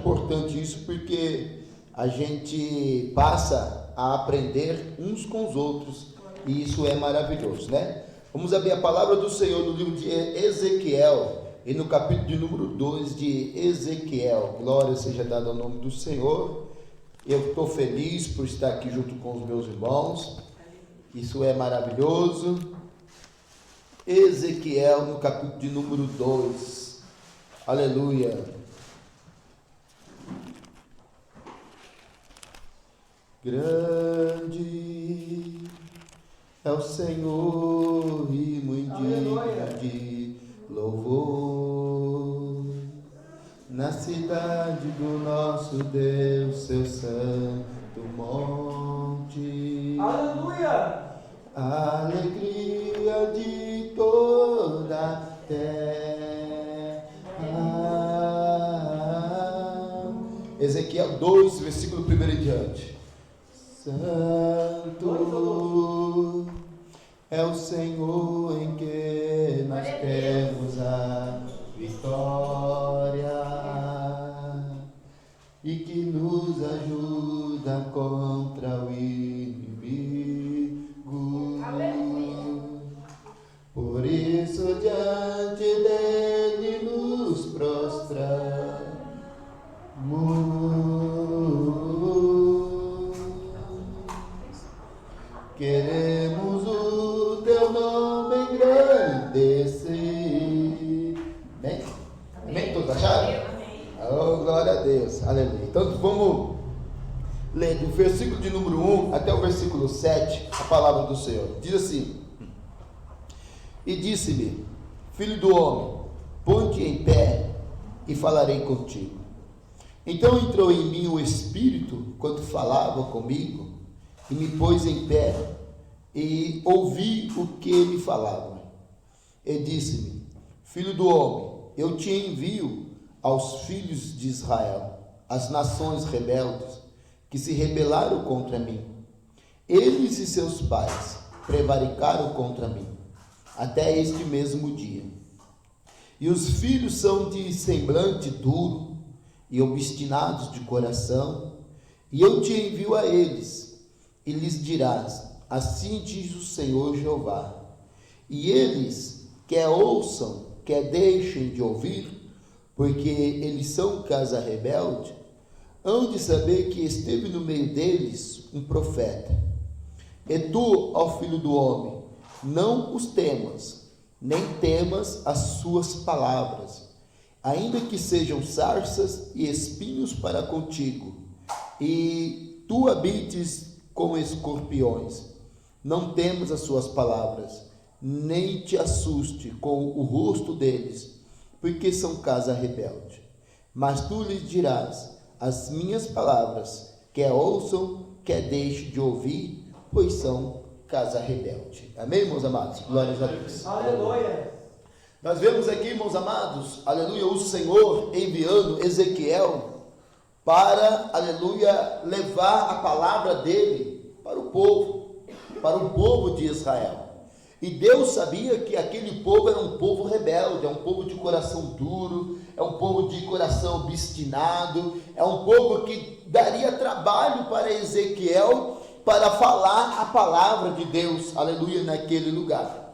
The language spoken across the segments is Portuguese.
importante isso, porque a gente passa a aprender uns com os outros, e isso é maravilhoso, né? Vamos abrir a palavra do Senhor no livro de Ezequiel, e no capítulo de número 2 de Ezequiel. Glória seja dada ao nome do Senhor. Eu estou feliz por estar aqui junto com os meus irmãos, isso é maravilhoso. Ezequiel, no capítulo de número 2, aleluia. Grande é o Senhor e muito digno de louvor, na cidade do nosso Deus, seu santo monte. Aleluia! A alegria de toda a terra. Ezequiel 2, versículo 1 em diante. Santo é o Senhor em que nós temos a vitória e que nos ajuda contra o inimigo. Aleluia. Por isso diante dele nos prostramos. Queremos o teu nome engrandecer. Amém? Amém? Todos acharam? Oh, glória a Deus. Aleluia. Então vamos ler do versículo de número 1 até o versículo 7, a palavra do Senhor. Diz assim: E disse-me, filho do homem, ponte em pé e falarei contigo. Então entrou em mim o Espírito quando falava comigo, e me pôs em pé, e ouvi o que ele falava. E disse-me, filho do homem, eu te envio aos filhos de Israel, as nações rebeldes, que se rebelaram contra mim. Eles e seus pais prevaricaram contra mim, até este mesmo dia. E os filhos são de semblante duro, e obstinados de coração, e eu te envio a eles, e lhes dirás, assim diz o Senhor Jeová. E eles, quer ouçam, quer deixem de ouvir, porque eles são casa rebelde, hão de saber que esteve no meio deles um profeta. E tu, ó filho do homem, não os temas, nem temas as suas palavras, ainda que sejam sarças e espinhos para contigo, e tu habites com escorpiões. Não temas as suas palavras, nem te assuste com o rosto deles, porque são casa rebelde. Mas tu lhes dirás as minhas palavras, quer ouçam, quer deixem de ouvir, pois são casa rebelde. Amém, irmãos amados? Glórias a Deus. Aleluia! Nós vemos aqui, irmãos amados, aleluia, o Senhor enviando Ezequiel para, aleluia, levar a palavra dele para o povo de Israel. E Deus sabia que aquele povo era um povo rebelde, é um povo de coração duro, é um povo de coração obstinado, é um povo que daria trabalho para Ezequiel para falar a palavra de Deus, aleluia, naquele lugar.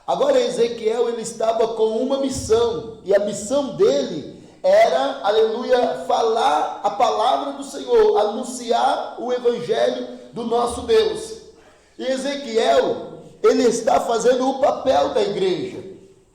Agora Ezequiel, ele estava com uma missão, e a missão dele era, aleluia, falar a palavra do Senhor, anunciar o evangelho do nosso Deus. E Ezequiel, ele está fazendo o papel da igreja,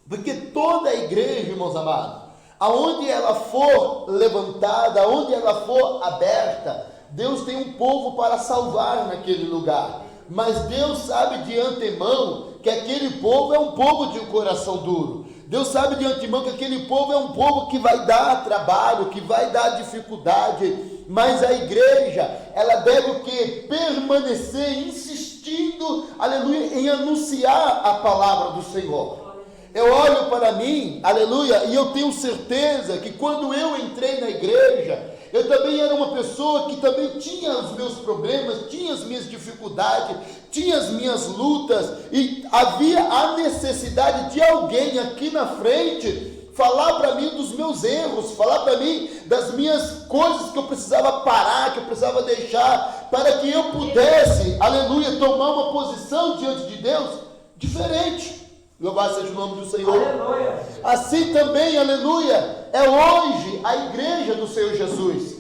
porque toda a igreja, irmãos amados, aonde ela for levantada, aonde ela for aberta, Deus tem um povo para salvar naquele lugar. Mas Deus sabe de antemão que aquele povo é um povo de um coração duro. Deus sabe de antemão que aquele povo é um povo que vai dar trabalho, que vai dar dificuldade, mas a igreja, ela deve o quê? Permanecer insistindo, aleluia, em anunciar a palavra do Senhor. Eu olho para mim, aleluia, e eu tenho certeza que quando eu entrei na igreja, eu também era uma pessoa que também tinha os meus problemas, tinha as minhas dificuldades, tinha as minhas lutas, e havia a necessidade de alguém aqui na frente falar para mim dos meus erros, falar para mim das minhas coisas que eu precisava parar, que eu precisava deixar, para que eu pudesse, aleluia, tomar uma posição diante de Deus diferente. Louvado seja o nome do Senhor. Aleluia. Assim também, aleluia, é hoje a igreja do Senhor Jesus.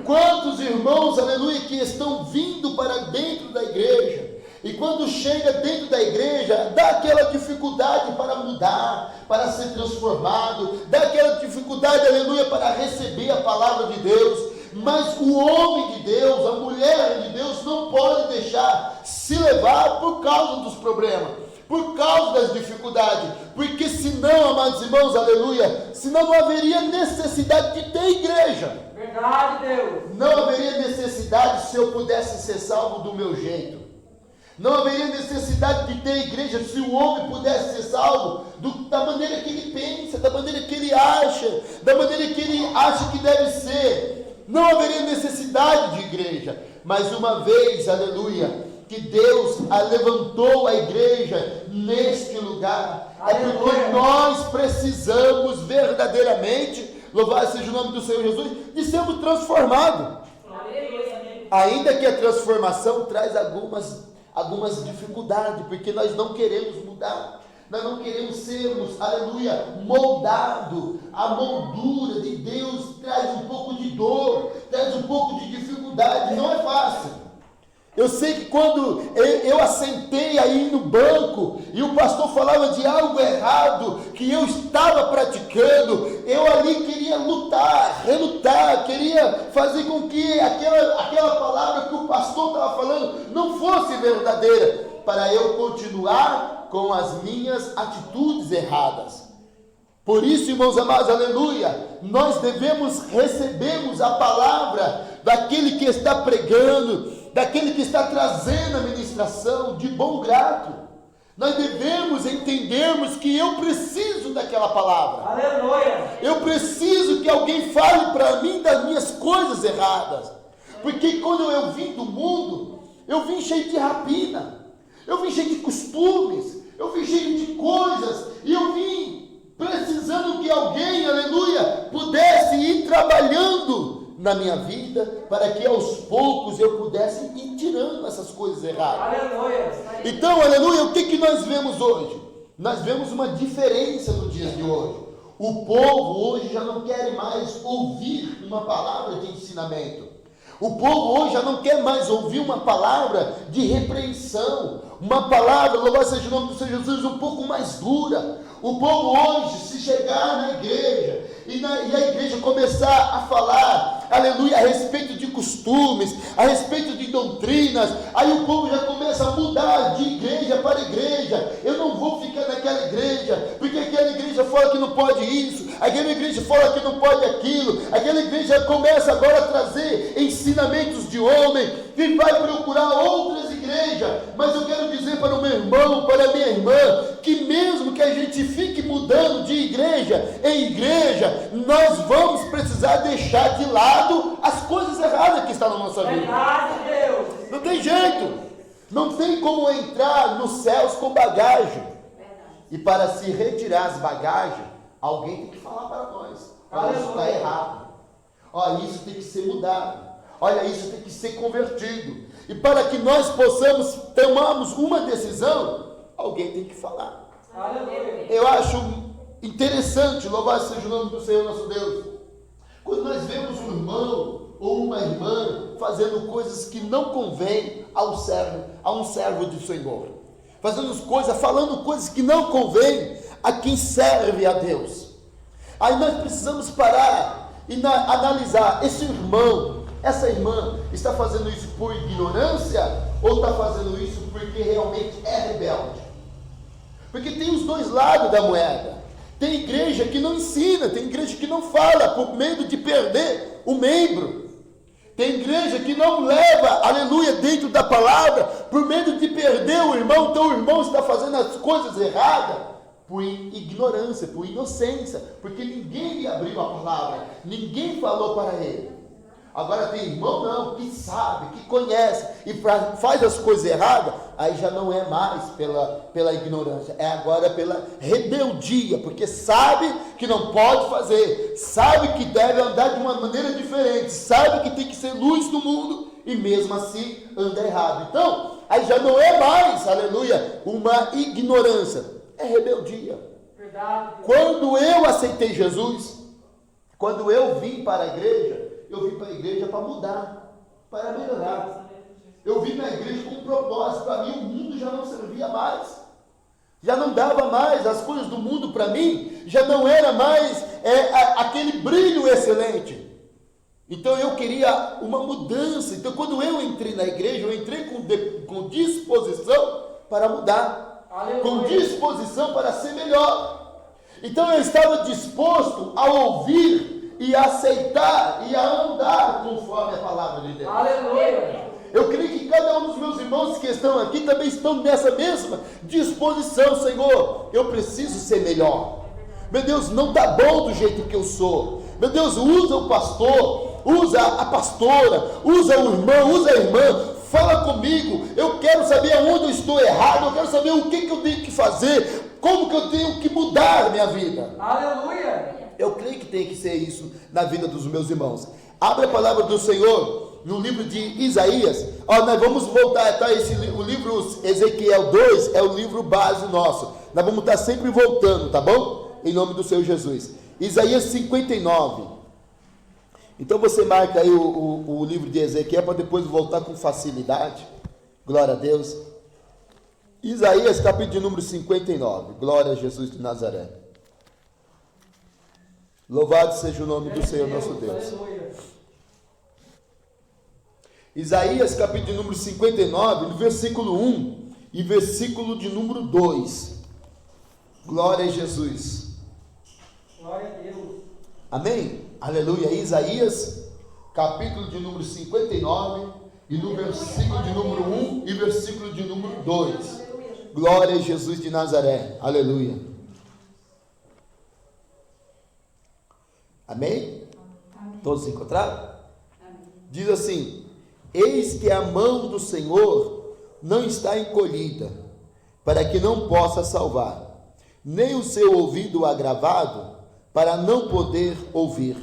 Quantos irmãos, aleluia, que estão vindo para dentro da igreja, e quando chega dentro da igreja, dá aquela dificuldade para mudar, para ser transformado, dá aquela dificuldade, aleluia, para receber a palavra de Deus. Mas o homem de Deus, a mulher de Deus, não pode deixar se levar por causa dos problemas, por causa das dificuldades, porque senão, amados irmãos, aleluia, senão não haveria necessidade de ter igreja. Verdade, Deus. Não haveria necessidade se eu pudesse ser salvo do meu jeito. Não haveria necessidade de ter igreja se o homem pudesse ser salvo da maneira que ele pensa, da maneira que ele acha, da maneira que ele acha que deve ser. Não haveria necessidade de igreja. Mas uma vez, aleluia, que Deus levantou a igreja neste lugar, aleluia, é porque nós precisamos verdadeiramente, louvado seja o nome do Senhor Jesus, de sermos transformados. Ainda que a transformação traz algumas dificuldades, porque nós não queremos mudar, nós não queremos sermos, aleluia, moldados. A moldura de Deus traz um pouco de dor, traz um pouco de dificuldade, não é fácil. Eu sei que quando eu assentei aí no banco e o pastor falava de algo errado que eu estava praticando, eu ali queria lutar, relutar, queria fazer com que aquela palavra que o pastor estava falando não fosse verdadeira, para eu continuar com as minhas atitudes erradas. Por isso, irmãos amados, aleluia, nós recebemos a palavra daquele que está pregando, daquele que está trazendo a ministração de bom grado. Nós devemos entendermos que eu preciso daquela palavra. Aleluia. Eu preciso que alguém fale para mim das minhas coisas erradas. Porque quando eu vim do mundo, eu vim cheio de rapina, eu vim cheio de costumes, eu vim cheio de coisas, e eu vim precisando que alguém, aleluia, pudesse ir trabalhando na minha vida, para que aos poucos eu pudesse ir tirando essas coisas erradas. Aleluia. Então, aleluia, o que nós vemos hoje? Nós vemos uma diferença nos dias de hoje. O povo hoje já não quer mais ouvir uma palavra de ensinamento. O povo hoje já não quer mais ouvir uma palavra de repreensão, uma palavra, louvado seja o nome do Senhor Jesus, um pouco mais dura. O povo hoje, se chegar na igreja e a igreja começar a falar, aleluia, a respeito de costumes, a respeito de doutrinas, aí o povo já começa a mudar de igreja para igreja. Eu não vou ficar naquela igreja, porque aquela igreja fala que não pode isso, aquela igreja fala que não pode aquilo, aquela igreja começa agora a trazer ensinamentos de homem, e vai procurar outras igrejas. Mas eu quero dizer para o meu irmão, para a minha irmã, que mesmo que a gente fique mudando de igreja em igreja, nós vamos precisar deixar de lado as coisas erradas que estão na nossa vida. Verdade, Deus. Não tem jeito, não tem como entrar nos céus com bagagem. E para se retirar as bagagens, alguém tem que falar para nós: olha, isso está errado, olha, isso tem que ser mudado, olha, isso tem que ser convertido. E para que nós possamos tomarmos uma decisão, alguém tem que falar. Aleluia. Eu acho interessante, louvado seja o nome do Senhor nosso Deus, quando nós vemos um irmão ou uma irmã fazendo coisas que não convém a um servo do Senhor, falando coisas que não convém a quem serve a Deus. Aí nós precisamos parar e analisar: esse irmão, essa irmã está fazendo isso por ignorância ou está fazendo isso porque realmente é rebelde? Porque tem os dois lados da moeda. Tem igreja que não ensina, tem igreja que não fala por medo de perder o membro. Tem igreja que não leva, aleluia, dentro da palavra por medo de perder o irmão. Então o irmão está fazendo as coisas erradas por ignorância, por inocência, porque ninguém lhe abriu a palavra, ninguém falou para ele. Agora tem irmão não, que sabe, que conhece e faz as coisas erradas, aí já não é mais pela ignorância, é agora pela rebeldia, porque sabe que não pode fazer, sabe que deve andar de uma maneira diferente, sabe que tem que ser luz no mundo e mesmo assim anda errado. Então, aí já não é mais, aleluia, uma ignorância, é rebeldia. Verdade. Quando eu aceitei Jesus, quando eu vim para a igreja, eu vim para a igreja para mudar, para melhorar. Eu vim na igreja com um propósito. Para mim o mundo já não servia mais, já não dava mais, as coisas do mundo para mim já não era mais aquele brilho excelente. Então eu queria uma mudança. Então quando eu entrei na igreja, eu entrei com disposição para mudar, Aleluia. com disposição para ser melhor. Então eu estava disposto a ouvir e a aceitar e a andar conforme a palavra de Deus. Aleluia. Eu creio que cada um dos meus irmãos que estão aqui também estão nessa mesma disposição. Senhor, eu preciso ser melhor. Meu Deus, não está bom do jeito que eu sou. Meu Deus, usa o pastor, usa a pastora, usa o irmão, usa a irmã. Fala comigo, eu quero saber aonde eu estou errado, eu quero saber o que eu tenho que fazer, como que eu tenho que mudar a minha vida. Aleluia. Eu creio que tem que ser isso na vida dos meus irmãos. Abre a palavra do Senhor no livro de Isaías. Nós vamos voltar, tá? O livro Ezequiel 2 é o livro base nosso. Nós vamos estar sempre voltando, tá bom? Em nome do Senhor Jesus. Isaías 59. Então você marca aí o livro de Ezequiel para depois voltar com facilidade. Glória a Deus. Isaías capítulo de número 59. Glória a Jesus de Nazaré. Louvado seja o nome do Senhor nosso Deus. Aleluia. Isaías capítulo de número 59, no versículo 1 e versículo de número 2. Glória a Jesus. Glória a Deus. Amém? Aleluia. Isaías capítulo de número 59 e no versículo de número 1 e versículo de número 2. Glória a Jesus de Nazaré. Aleluia. Amém? Todos encontraram? Diz assim: eis que a mão do Senhor não está encolhida, para que não possa salvar, nem o seu ouvido agravado, para não poder ouvir.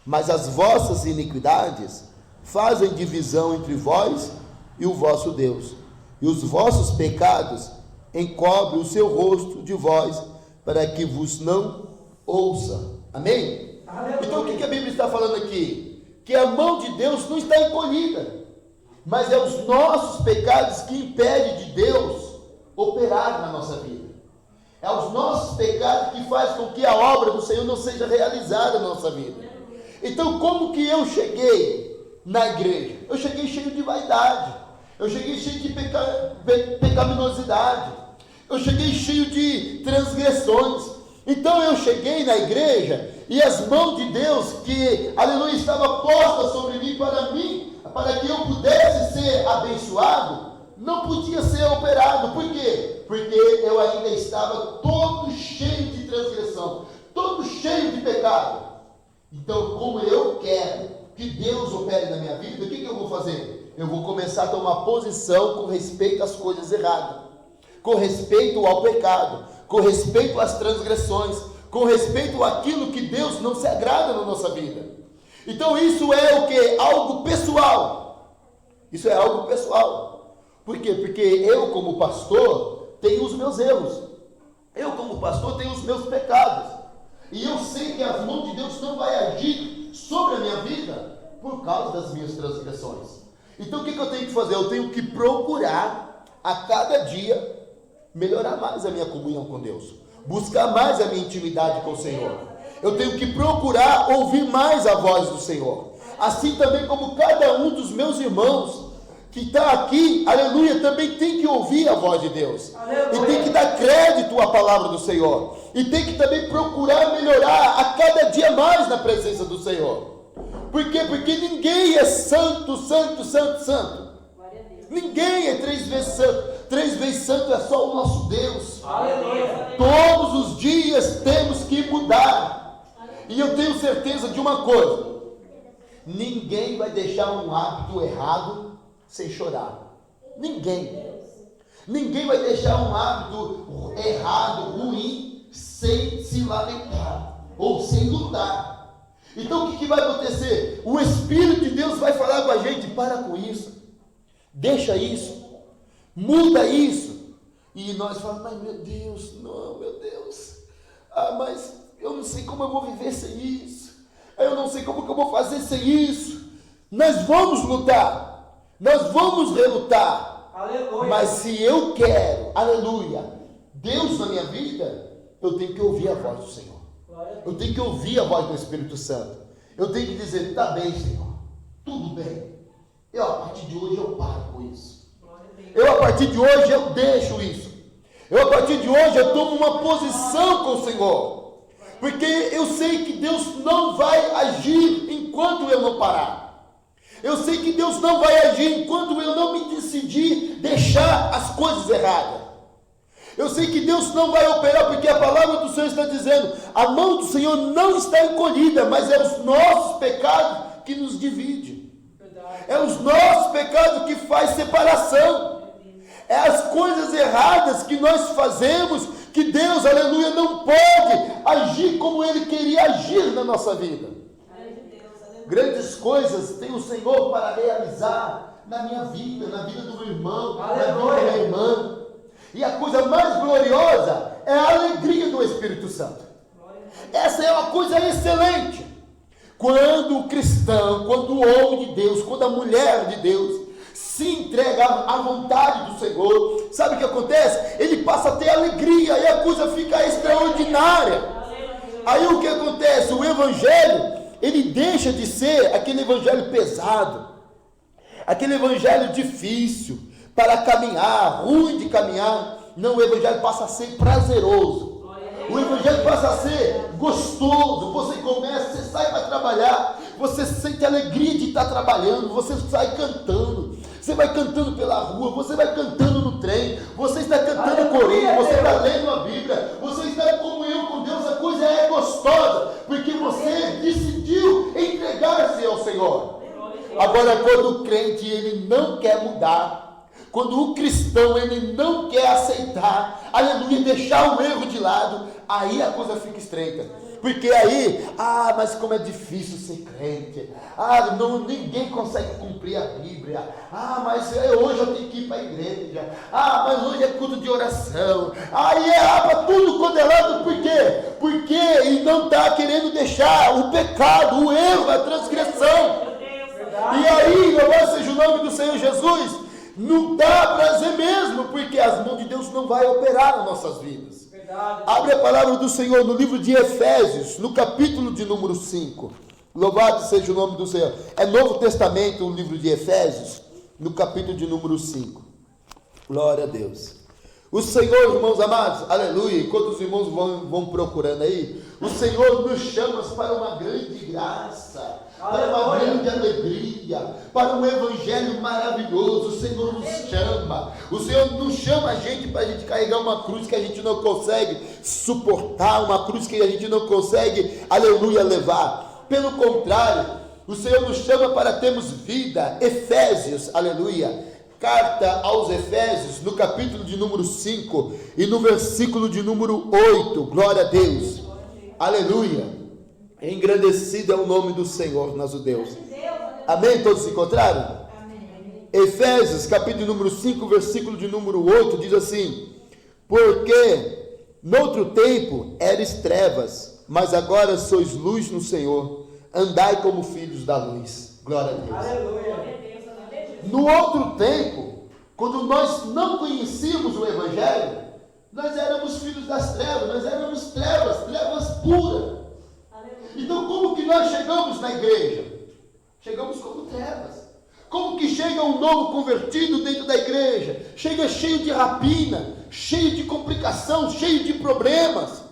Mas as vossas iniquidades fazem divisão entre vós e o vosso Deus, e os vossos pecados encobrem o seu rosto de vós, para que vos não ouça. Amém? Então o que a Bíblia está falando aqui? Que a mão de Deus não está encolhida, mas é os nossos pecados que impedem de Deus operar na nossa vida. É os nossos pecados que faz com que a obra do Senhor não seja realizada na nossa vida. Então como que eu cheguei na igreja? Eu cheguei cheio de vaidade, eu cheguei cheio de pecaminosidade, eu cheguei cheio de transgressões. Então eu cheguei na igreja e as mãos de Deus que, aleluia, estava posta sobre mim, para que eu pudesse ser abençoado, não podia ser operado. Por quê? Porque eu ainda estava todo cheio de transgressão, todo cheio de pecado. Então, como eu quero que Deus opere na minha vida, o que eu vou fazer? Eu vou começar a tomar posição com respeito às coisas erradas, com respeito ao pecado, com respeito às transgressões, com respeito àquilo que Deus não se agrada na nossa vida. Então isso é o que? Algo pessoal. Isso é algo pessoal. Por quê? Porque eu como pastor tenho os meus erros. Eu como pastor tenho os meus pecados. E eu sei que as mãos de Deus não vai agir sobre a minha vida por causa das minhas transgressões. Então o que eu tenho que fazer? Eu tenho que procurar a cada dia melhorar mais a minha comunhão com Deus, buscar mais a minha intimidade com o Senhor. Eu tenho que procurar ouvir mais a voz do Senhor, assim também como cada um dos meus irmãos que está aqui, aleluia, também tem que ouvir a voz de Deus, aleluia, e tem que dar crédito à palavra do Senhor, e tem que também procurar melhorar a cada dia mais na presença do Senhor. Por quê? Porque ninguém é santo, santo, santo, santo. Ninguém é 3 vezes santo. 3 vezes santo é só o nosso Deus. Aleluia. Todos os dias temos que mudar. E eu tenho certeza de uma coisa, Ninguém vai deixar um hábito errado sem chorar. Ninguém. Ninguém vai deixar um hábito errado, ruim, sem se lamentar ou sem lutar. Então o que vai acontecer? O Espírito de Deus vai falar com a gente: para com isso, deixa isso, muda isso. E nós falamos: mas meu Deus, não, meu Deus, mas eu não sei como eu vou viver sem isso, eu não sei como que eu vou fazer sem isso. Nós vamos lutar, nós vamos relutar. Aleluia. Mas se eu quero, aleluia, Deus na minha vida, eu tenho que ouvir a voz do Senhor. Eu tenho que ouvir a voz do Espírito Santo. Eu tenho que dizer: está bem, Senhor, tudo bem. Eu, a partir de hoje, eu paro com isso. Eu, a partir de hoje, eu deixo isso. Eu, a partir de hoje, eu tomo uma posição com o Senhor. Porque eu sei que Deus não vai agir enquanto eu não parar. Eu sei que Deus não vai agir enquanto eu não me decidir deixar as coisas erradas. Eu sei que Deus não vai operar, porque a palavra do Senhor está dizendo: a mão do Senhor não está encolhida, mas é os nossos pecados que nos dividem. É os nossos pecados que faz separação. É as coisas erradas que nós fazemos que Deus, aleluia, não pode agir como Ele queria agir na nossa vida. Grandes coisas tem o Senhor para realizar na minha vida, na vida do meu irmão, aleluia, na vida da minha irmã. E a coisa mais gloriosa é a alegria do Espírito Santo. Essa é uma coisa excelente. Quando o cristão, quando o homem de Deus, quando a mulher de Deus se entrega à vontade do Senhor, sabe o que acontece? Ele passa a ter alegria e a coisa fica extraordinária. Aí o que acontece? O Evangelho, ele deixa de ser aquele evangelho pesado, aquele evangelho difícil para caminhar, ruim de caminhar. Não, o evangelho passa a ser prazeroso, o evangelho passa a ser gostoso. Você começa, você sai para trabalhar, você sente alegria de estar trabalhando, você sai cantando, você vai cantando pela rua, você vai cantando no trem, você está cantando corinho, você está lendo a Bíblia, você está em comunhão com Deus. A coisa é gostosa, porque você decidiu entregar-se ao Senhor. Agora, quando o crente ele não quer mudar, quando o cristão ele não quer aceitar, aleluia, deixar o erro de lado, aí a coisa fica estreita. Porque aí, mas como é difícil ser crente, ninguém consegue cumprir a Bíblia, mas hoje eu tenho que ir para a igreja, mas hoje é culto de oração, aí para tudo quando é lado. Por quê? Porque ele não está querendo deixar o pecado, o erro, a transgressão. E aí, louvado seja o nome do Senhor Jesus, não dá prazer mesmo, porque as mãos de Deus não vai operar nas nossas vidas. Abre a palavra do Senhor no livro de Efésios, no capítulo de número 5. Louvado seja o nome do Senhor. É Novo Testamento, o livro de Efésios, no capítulo de número 5. Glória a Deus. O Senhor, irmãos amados, aleluia, enquanto os irmãos vão procurando aí, o Senhor nos chama para uma grande graça, para uma grande alegria, para um evangelho maravilhoso. O Senhor nos chama, o Senhor não chama a gente para a gente carregar uma cruz que a gente não consegue suportar, uma cruz que a gente não consegue, aleluia, levar. Pelo contrário, o Senhor nos chama para termos vida. Efésios, aleluia, carta aos Efésios, no capítulo de número 5 e no versículo de número 8, glória a Deus, aleluia. Engrandecido é o nome do Senhor, nosso Deus. Amém? Todos se encontraram? Amém. Efésios, capítulo número 5, versículo de número 8, diz assim: porque noutro tempo eres trevas, mas agora sois luz no Senhor, andai como filhos da luz. Glória a Deus. Aleluia. No outro tempo, quando nós não conhecíamos o Evangelho, nós éramos filhos das trevas, nós éramos trevas puras. Então como que nós chegamos na igreja? Chegamos como trevas. Como que chega um novo convertido dentro da igreja? Chega cheio de rapina, cheio de complicação, cheio de problemas.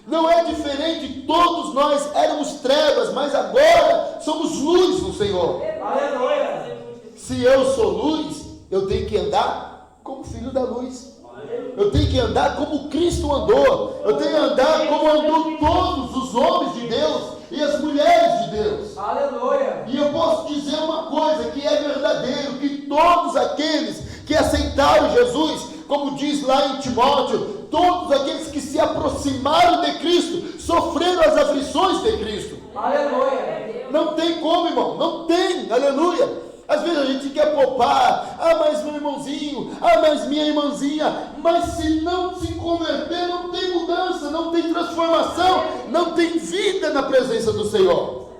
Não é diferente, todos nós éramos trevas, mas agora somos luz no Senhor. Aleluia. Se eu sou luz, eu tenho que andar como filho da luz. Eu tenho que andar como Cristo andou. Eu tenho que andar como andou todos os homens de Deus e as mulheres de Deus. Aleluia. E eu posso dizer uma coisa que é verdadeiro, que todos aqueles que aceitaram Jesus, como diz lá em Timóteo, todos aqueles que se aproximaram de Cristo, sofreram as aflições de Cristo. Aleluia. Não tem como, irmão, não tem, aleluia. Às vezes a gente quer poupar, mas meu irmãozinho, mas minha irmãzinha, mas se não se converter, não tem mudança, não tem transformação, não tem vida na presença do Senhor.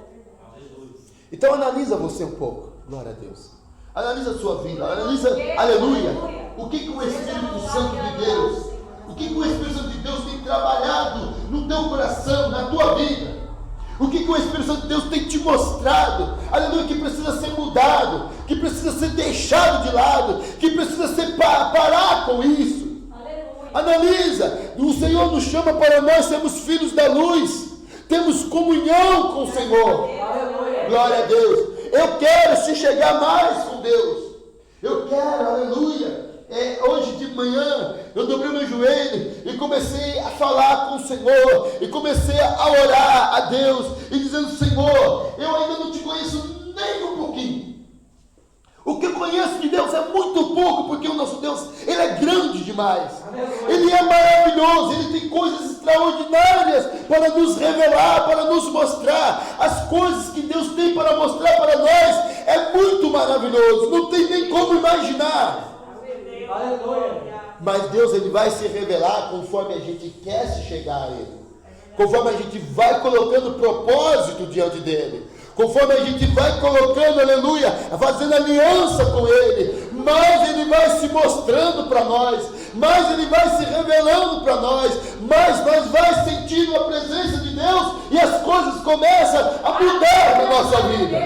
Então analisa você um pouco, glória a Deus. Analisa a sua vida, analisa, aleluia, o que o Espírito Santo de Deus, o que o Espírito Santo de Deus tem trabalhado no teu coração, na tua vida. O que o Espírito Santo de Deus tem te mostrado, aleluia, que precisa ser mudado, que precisa ser deixado de lado, que precisa ser parar com isso. Aleluia. Analisa, o Senhor nos chama para nós sermos filhos da luz, temos comunhão com o Senhor. Aleluia. Glória a Deus. Eu quero se chegar mais com Deus, eu quero, aleluia. Hoje de manhã eu dobrei meu joelho e comecei a falar com o Senhor, e comecei a orar a Deus, e dizendo: Senhor, eu ainda não te conheço nem um pouquinho. O que eu conheço de Deus é muito pouco, porque o nosso Deus, Ele é grande demais, Ele é maravilhoso, Ele tem coisas extraordinárias para nos revelar, para nos mostrar. As coisas que Deus tem para mostrar para nós é muito maravilhoso, não tem nem como imaginar. Aleluia. Mas Deus, Ele vai se revelar conforme a gente quer se chegar a Ele, conforme a gente vai colocando propósito diante dEle, conforme a gente vai colocando, aleluia, fazendo aliança com Ele, mais Ele vai se mostrando para nós, mais Ele vai se revelando para nós, mais nós vai sentindo a presença de Deus, e as coisas começam a mudar na nossa vida.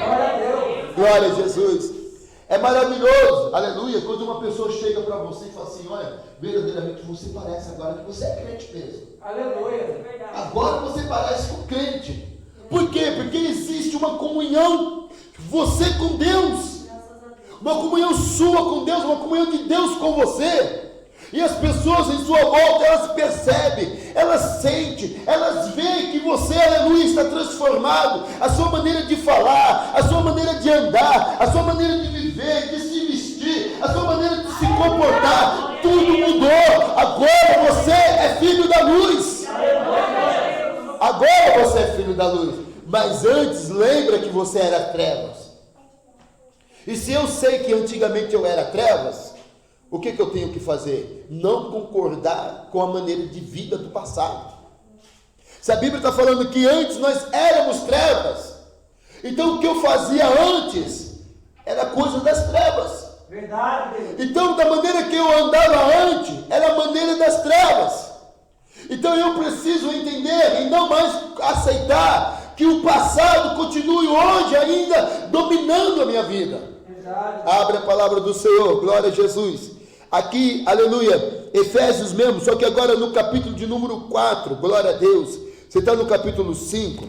Glória a Jesus. É maravilhoso, aleluia, quando uma pessoa chega para você e fala assim: olha, verdadeiramente você parece agora que você é crente mesmo. Aleluia. Agora você parece um crente. Por quê? Porque existe uma comunhão, você com Deus, uma comunhão sua com Deus, uma comunhão de Deus com você. E as pessoas em sua volta, elas percebem, elas sentem, elas veem que você, aleluia, está transformado. A sua maneira de falar, a sua maneira de andar, a sua maneira de viver, de se vestir, a sua maneira de se comportar, tudo mudou. Agora você é filho da luz. Agora você é filho da luz. Mas antes, lembra que você era trevas. E se eu sei que antigamente eu era trevas, o que eu tenho que fazer? Não concordar com a maneira de vida do passado. Se a Bíblia está falando que antes nós éramos trevas, então o que eu fazia antes era coisa das trevas. Verdade, Deus. Então, da maneira que eu andava antes, era a maneira das trevas. Então eu preciso entender e não mais aceitar que o passado continue hoje ainda dominando a minha vida. Verdade. Abre a palavra do Senhor, glória a Jesus. Aqui, aleluia, Efésios mesmo, só que agora no capítulo de número 4, glória a Deus. Você está no capítulo 5,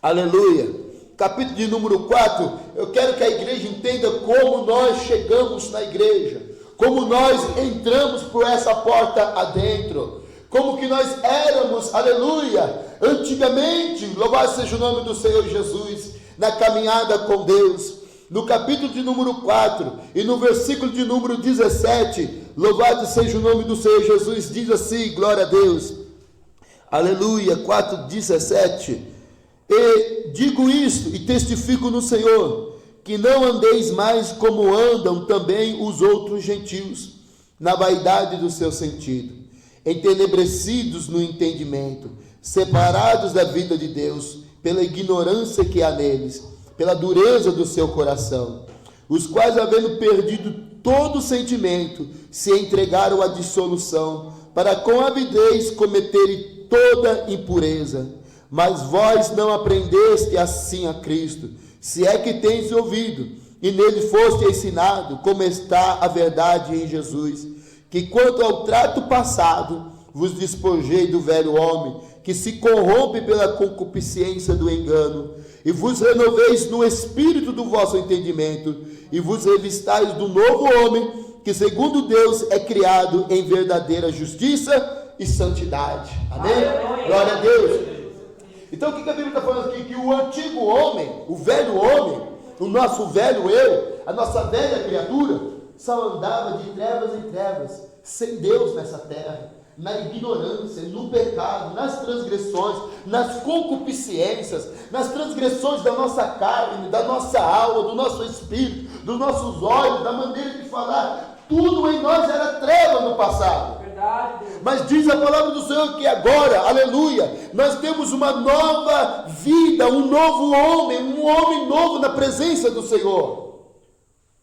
aleluia, capítulo de número 4. Eu quero que a igreja entenda como nós chegamos na igreja, como nós entramos por essa porta adentro, como que nós éramos, aleluia, antigamente, louvado seja o nome do Senhor Jesus, na caminhada com Deus. No capítulo de número 4 e no versículo de número 17, louvado seja o nome do Senhor Jesus, diz assim, glória a Deus, aleluia, 4:17, e digo isto e testifico no Senhor, que não andeis mais como andam também os outros gentios, na vaidade do seu sentido, entenebrecidos no entendimento, separados da vida de Deus, pela ignorância que há neles, pela dureza do seu coração, os quais, havendo perdido todo sentimento, se entregaram à dissolução, para com avidez cometerem toda impureza. Mas vós não aprendeste assim a Cristo, se é que tens ouvido, e nele foste ensinado, como está a verdade em Jesus, que quanto ao trato passado, vos despojei do velho homem, que se corrompe pela concupiscência do engano, e vos renoveis no espírito do vosso entendimento, e vos revistais do novo homem, que segundo Deus é criado em verdadeira justiça e santidade. Amém? Glória a Deus. Então o que a Bíblia está falando aqui? Que o antigo homem, o velho homem, o nosso velho eu, a nossa velha criatura, só andava de trevas em trevas, sem Deus nessa terra, na ignorância, no pecado, nas transgressões, nas concupiscências, nas transgressões da nossa carne, da nossa alma, do nosso espírito, dos nossos olhos, da maneira de falar. Tudo em nós era treva no passado. Verdade, Deus. Mas diz a palavra do Senhor que agora, aleluia, nós temos uma nova vida, um novo homem, um homem novo na presença do Senhor.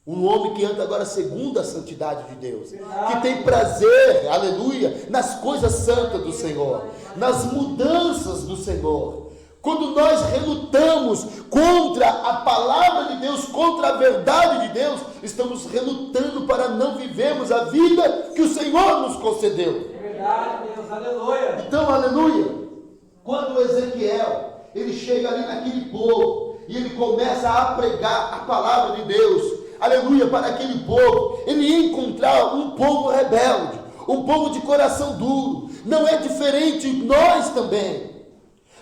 Um homem que anda agora segundo a santidade de Deus, que tem prazer, aleluia, nas coisas santas do Senhor, nas mudanças do Senhor. Quando nós relutamos contra a palavra de Deus, contra a verdade de Deus, estamos relutando para não vivermos a vida que o Senhor nos concedeu. É verdade, Deus. Aleluia. Então, aleluia, quando Ezequiel, ele chega ali naquele povo, e ele começa a pregar a palavra de Deus, aleluia, para aquele povo, ele ia encontrar um povo rebelde, um povo de coração duro. Não é diferente nós também,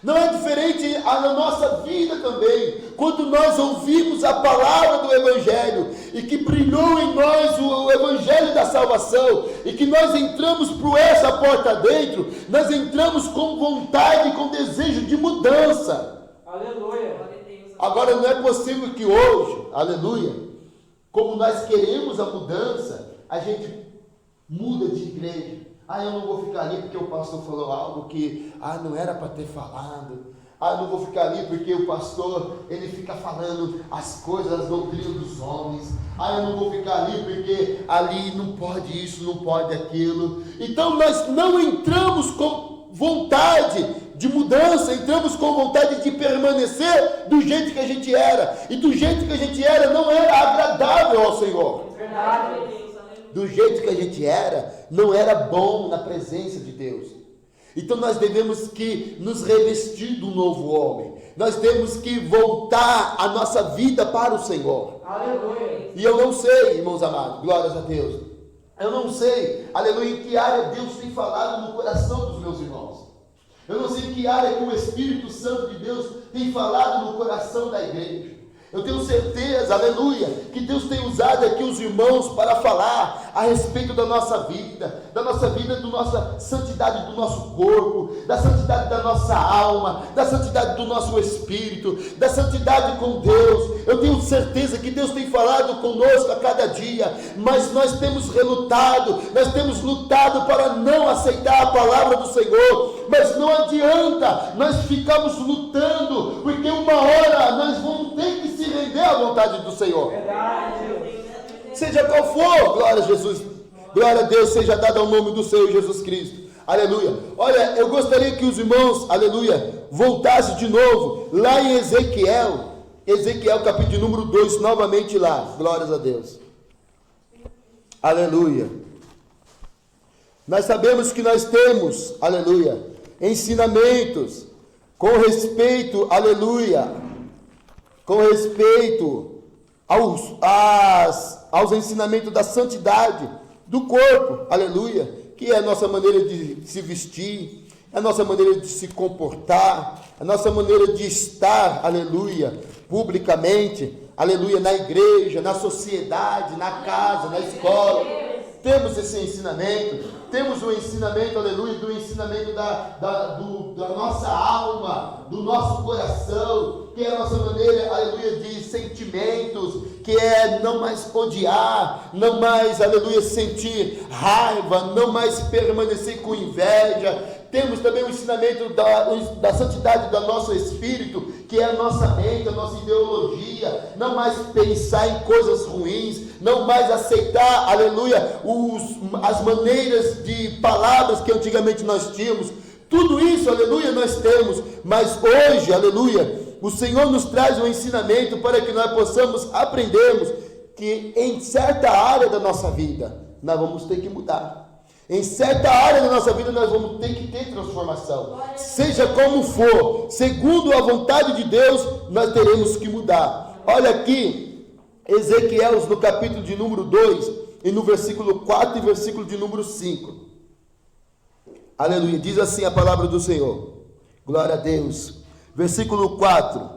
não é diferente a nossa vida também, quando nós ouvimos a palavra do Evangelho, e que brilhou em nós o Evangelho da salvação, e que nós entramos por essa porta dentro, nós entramos com vontade, com desejo de mudança. Aleluia. Agora não é possível que hoje, aleluia, como nós queremos a mudança, a gente muda de igreja. Eu não vou ficar ali porque o pastor falou algo que, não era para ter falado. Eu não vou ficar ali porque o pastor, ele fica falando as coisas, as doutrinas dos homens. Eu não vou ficar ali porque ali não pode isso, não pode aquilo. Então nós não entramos com vontade de mudança, entramos com vontade de permanecer do jeito que a gente era, e do jeito que a gente era não era agradável ao Senhor. Verdade. Do jeito que a gente era, não era bom na presença de Deus. Então nós devemos que nos revestir do novo homem, nós temos que voltar a nossa vida para o Senhor. Aleluia. E eu não sei, irmãos amados, glórias a Deus, eu não sei, aleluia, em que área Deus tem falado no coração dos meus irmãos. Eu não sei em que área que o Espírito Santo de Deus tem falado no coração da igreja. Eu tenho certeza, aleluia, que Deus tem usado aqui os irmãos para falar a respeito da nossa vida, da nossa santidade do nosso corpo, da santidade da nossa alma, da santidade do nosso espírito, da santidade com Deus. Eu tenho certeza que Deus tem falado conosco a cada dia, mas nós temos relutado, nós temos lutado para não aceitar a palavra do Senhor, mas não adianta nós ficarmos lutando, porque uma hora nós vamos ter que se render à vontade do Senhor. Seja qual for, glória a Jesus, glória a Deus seja dada ao nome do Senhor Jesus Cristo, aleluia. Olha, eu gostaria que os irmãos, aleluia, voltassem de novo lá em Ezequiel capítulo de número 2, novamente lá, glórias a Deus, aleluia. Nós sabemos que nós temos, aleluia, ensinamentos com respeito, aleluia, com respeito aos ensinamentos da santidade do corpo, aleluia, que é a nossa maneira de se vestir, a nossa maneira de se comportar, a nossa maneira de estar, aleluia, publicamente, aleluia, na igreja, na sociedade, na casa, na escola. Temos esse ensinamento, temos o ensinamento, aleluia, do ensinamento da nossa alma, do nosso coração, que é a nossa maneira, aleluia, de sentimentos, que é não mais odiar, não mais, aleluia, sentir raiva, não mais permanecer com inveja. Temos também o ensinamento da santidade do nosso espírito, que é a nossa mente, a nossa ideologia, não mais pensar em coisas ruins, não mais aceitar, aleluia, as maneiras de palavras que antigamente nós tínhamos. Tudo isso, aleluia, nós temos, mas hoje, aleluia, o Senhor nos traz um ensinamento para que nós possamos aprendermos que em certa área da nossa vida, nós vamos ter que mudar. Em certa área da nossa vida nós vamos ter que ter transformação, seja como for, segundo a vontade de Deus, nós teremos que mudar. Olha aqui, Ezequiel no capítulo de número 2, e no versículo 4 e versículo de número 5, aleluia, diz assim a palavra do Senhor, glória a Deus, Versículo 4.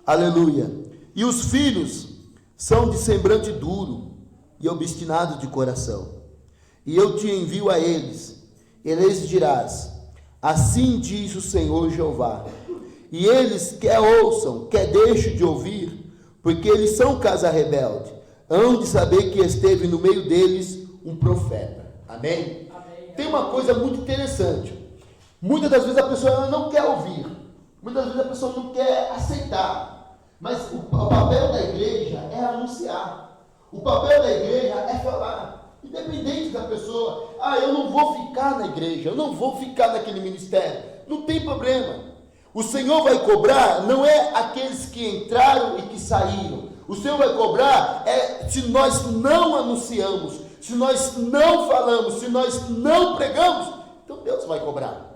Aleluia. E os filhos são de semblante duro e obstinado de coração. E eu te envio a eles, e lhes dirás: assim diz o Senhor Jeová. E eles quer ouçam, quer deixem de ouvir, porque eles são casa rebelde, hão de saber que esteve no meio deles um profeta. Amém? Amém. Tem uma coisa muito interessante. Muitas das vezes a pessoa ela não quer ouvir, muitas vezes a pessoa não quer aceitar, mas o papel da igreja é anunciar, o papel da igreja é falar, independente da pessoa. Eu não vou ficar na igreja, eu não vou ficar naquele ministério, não tem problema. O Senhor vai cobrar, não é aqueles que entraram e que saíram. O Senhor vai cobrar se nós não anunciamos, se nós não falamos, se nós não pregamos. Então Deus vai cobrar.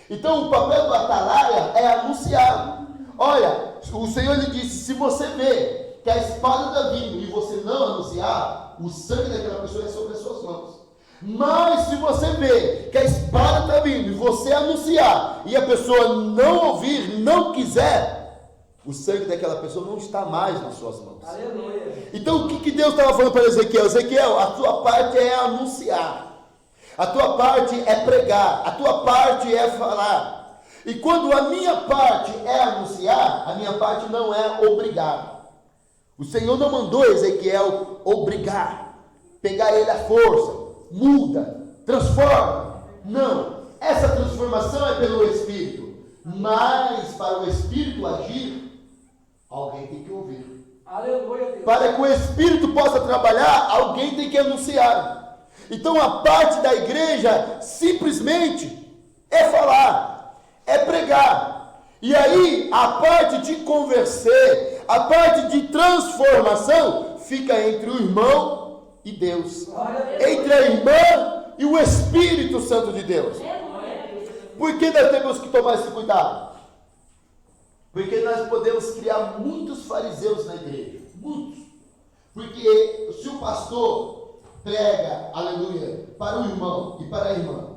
Então o papel do atalaia é anunciar. Olha, o Senhor lhe disse: se você vê que a espada está vindo e você não anunciar, o sangue daquela pessoa é sobre as suas mãos. Mas se você vê que a espada está vindo e você anunciar, e a pessoa não ouvir, não quiser, o sangue daquela pessoa não está mais nas suas mãos. Aleluia. Então o que Deus estava falando para Ezequiel? Ezequiel, a tua parte é anunciar, a tua parte é pregar, a tua parte é falar. E quando a minha parte é anunciar, a minha parte não é obrigar. O Senhor não mandou Ezequiel obrigar, pegar ele à força, muda, transforma. Não, essa transformação é pelo Espírito. Mas para o Espírito agir, alguém tem que ouvir. Aleluia, Deus. Para que o Espírito possa trabalhar, alguém tem que anunciar. Então a parte da igreja simplesmente é falar, é pregar. E aí a parte de converter, a parte de transformação fica entre o irmão e Deus, entre a irmã e o Espírito Santo de Deus. Por que nós temos que tomar esse cuidado? Porque nós podemos criar muitos fariseus na igreja, muitos. Porque se o pastor prega, aleluia, para o irmão e para a irmã,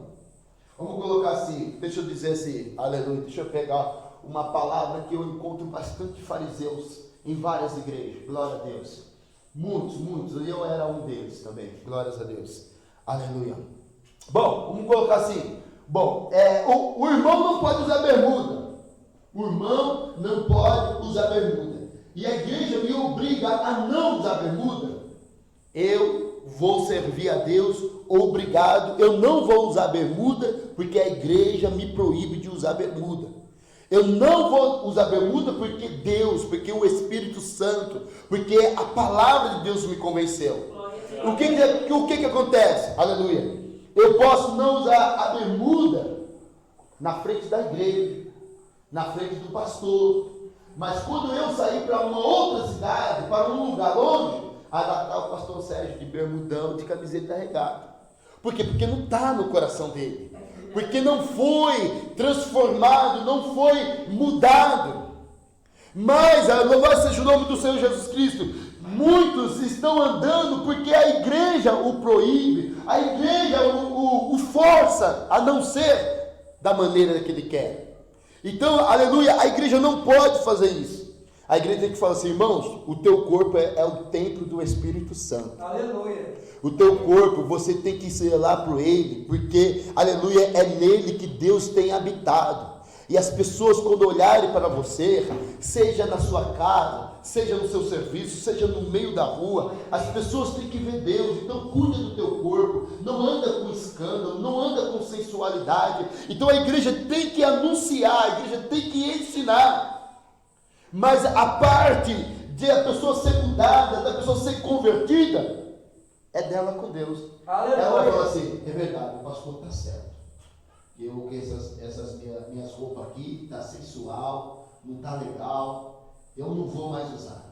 vamos colocar assim, deixa eu dizer assim, aleluia, deixa eu pegar uma palavra que eu encontro bastante fariseus em várias igrejas, glória a Deus. Muitos, e eu era um deles também, glórias a Deus, aleluia. Bom, vamos colocar assim, o irmão não pode usar bermuda, o irmão não pode usar bermuda, e a igreja me obriga a não usar bermuda. Eu vou servir a Deus obrigado, eu não vou usar bermuda, porque a igreja me proíbe de usar bermuda. Eu não vou usar bermuda porque Deus, porque o Espírito Santo, porque a palavra de Deus me convenceu. O que acontece? Aleluia. Eu posso não usar a bermuda na frente da igreja, na frente do pastor, mas quando eu sair para uma outra cidade, para um lugar longe, aí lá está o pastor Sérgio de bermudão, de camiseta regata. Por quê? Porque não está no coração dele. Porque não foi transformado, não foi mudado. Mas, louvado seja o nome do Senhor Jesus Cristo, muitos estão andando porque a igreja o proíbe, a igreja o força a não ser da maneira que ele quer. Então, aleluia, a igreja não pode fazer isso. A igreja tem que falar assim: irmãos, o teu corpo é o templo do Espírito Santo. Aleluia. O teu corpo, você tem que zelar por ele, porque, aleluia, é nele que Deus tem habitado. E as pessoas, quando olharem para você, seja na sua casa, seja no seu serviço, seja no meio da rua, as pessoas têm que ver Deus. Então cuida do teu corpo, não anda com escândalo, não anda com sensualidade. Então a igreja tem que anunciar, a igreja tem que ensinar. Mas a parte de a pessoa ser mudada, da pessoa ser convertida, é dela com Deus. Aleluia. Ela vai falar assim: é verdade, o pastor está certo. Eu, essas minhas roupas aqui, está sensual, não está legal, eu não vou mais usar.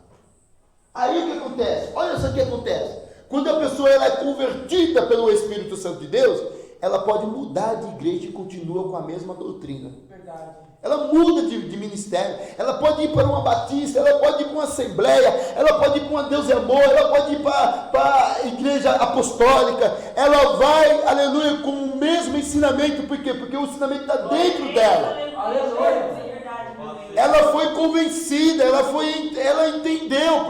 Aí o que acontece? Olha só o que acontece. Quando a pessoa ela é convertida pelo Espírito Santo de Deus, ela pode mudar de igreja e continua com a mesma doutrina. Verdade. Ela muda de ministério, ela pode ir para uma batista, ela pode ir para uma assembleia, ela pode ir para uma Deus e Amor, ela pode ir para a igreja apostólica, ela vai, aleluia, com o mesmo ensinamento. Por quê? Porque o ensinamento está dentro dela. Aleluia. Ela foi convencida, ela entendeu,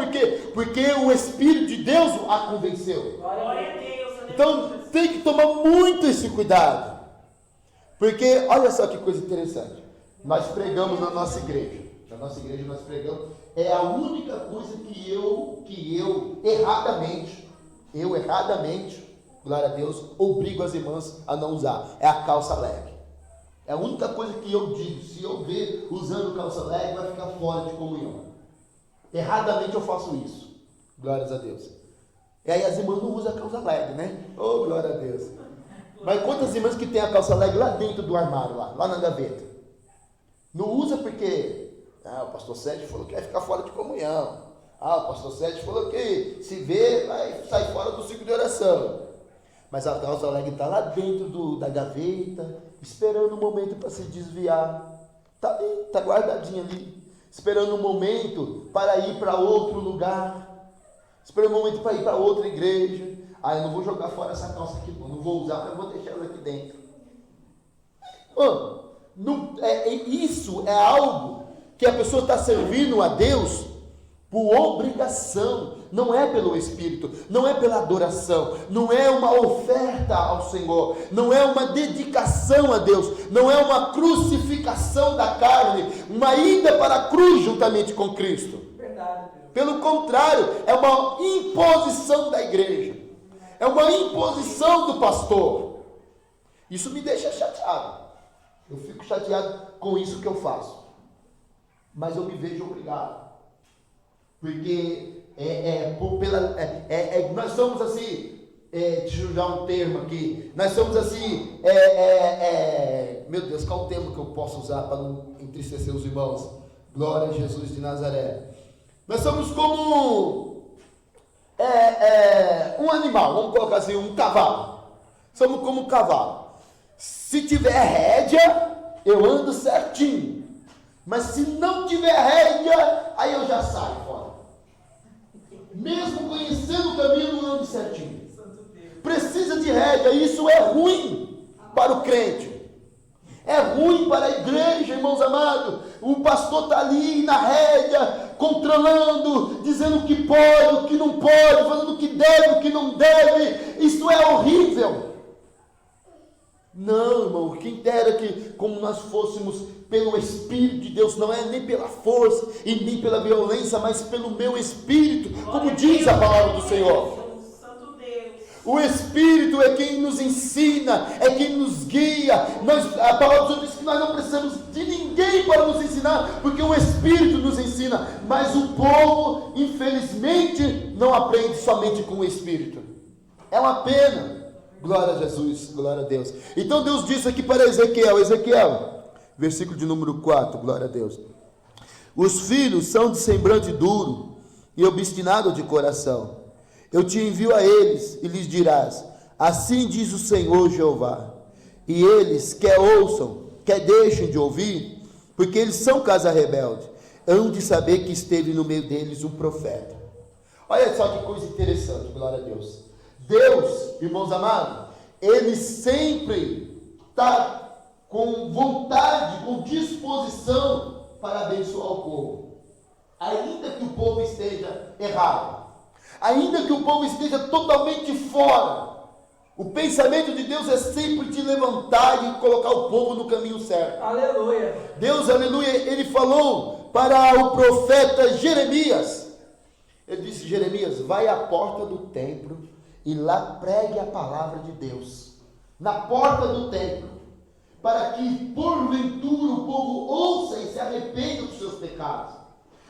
porque o Espírito de Deus a convenceu. Glória a Deus. Então tem que tomar muito esse cuidado. Porque olha só que coisa interessante. Nós pregamos na nossa igreja. Na nossa igreja nós pregamos. É a única coisa que eu erradamente, glória a Deus, obrigo as irmãs a não usar. É a calça leg. É a única coisa que eu digo. Se eu ver usando calça leg, vai ficar fora de comunhão. Erradamente eu faço isso. Glórias a Deus. E aí as irmãs não usam a calça leg, né? Oh, glória a Deus. Mas quantas irmãs que tem a calça leg lá dentro do armário, lá na gaveta? Não usa porque o pastor Sérgio falou que vai ficar fora de comunhão. O pastor Sérgio falou que se vê, vai sair fora do ciclo de oração. Mas a calça leg está lá dentro da gaveta, esperando o momento para se desviar. Está ali, está guardadinha ali, esperando o momento para ir para outro lugar. Esperando um momento para ir para outra igreja. Eu não vou jogar fora essa calça aqui, não vou usar, mas eu vou deixar ela aqui dentro. Isso é algo que a pessoa está servindo a Deus por obrigação. Não é pelo Espírito, não é pela adoração, não é uma oferta ao Senhor, não é uma dedicação a Deus, não é uma crucificação da carne, uma ida para a cruz juntamente com Cristo. Pelo contrário, é uma imposição da igreja, é uma imposição do pastor. Isso me deixa chateado. Eu fico chateado com isso que eu faço, mas eu me vejo obrigado, porque nós somos assim, deixa eu usar um termo aqui, nós somos assim, meu Deus, qual o termo que eu posso usar para não entristecer os irmãos? Glória a Jesus de Nazaré. Nós somos como um animal, vamos colocar assim, um cavalo. Somos como um cavalo. Se tiver rédea, eu ando certinho. Mas se não tiver rédea, aí eu já saio fora. Mesmo conhecendo o caminho, eu não ando certinho. Precisa de rédea, isso é ruim para o crente. É ruim para a igreja, irmãos amados. O pastor está ali na rédea, controlando, dizendo o que pode, o que não pode, falando o que deve, o que não deve. Isso é horrível. Não, irmão, quem dera que, como nós fôssemos pelo Espírito de Deus, não é nem pela força e nem pela violência, mas pelo meu Espírito, como diz a palavra do Senhor. O Espírito é quem nos ensina, é quem nos guia. A palavra do Senhor diz que nós não precisamos de ninguém para nos ensinar, porque o Espírito nos ensina. Mas o povo, infelizmente, não aprende somente com o Espírito. É uma pena. Glória a Jesus, glória a Deus. Então Deus disse aqui para Ezequiel, versículo de número 4, glória a Deus. Os filhos são de semblante duro e obstinado de coração. Eu te envio a eles e lhes dirás: assim diz o Senhor Jeová. E eles, quer ouçam, quer deixem de ouvir, porque eles são casa rebelde, hão de saber que esteve no meio deles um profeta. Olha só que coisa interessante, glória a Deus. Deus, irmãos amados, Ele sempre está com vontade, com disposição para abençoar o povo. Ainda que o povo esteja errado, ainda que o povo esteja totalmente fora, o pensamento de Deus é sempre te levantar e colocar o povo no caminho certo. Aleluia. Deus, aleluia, Ele falou para o profeta Jeremias. Ele disse: Jeremias, vai à porta do templo e lá pregue a palavra de Deus, na porta do templo, para que porventura o povo ouça e se arrependa dos seus pecados.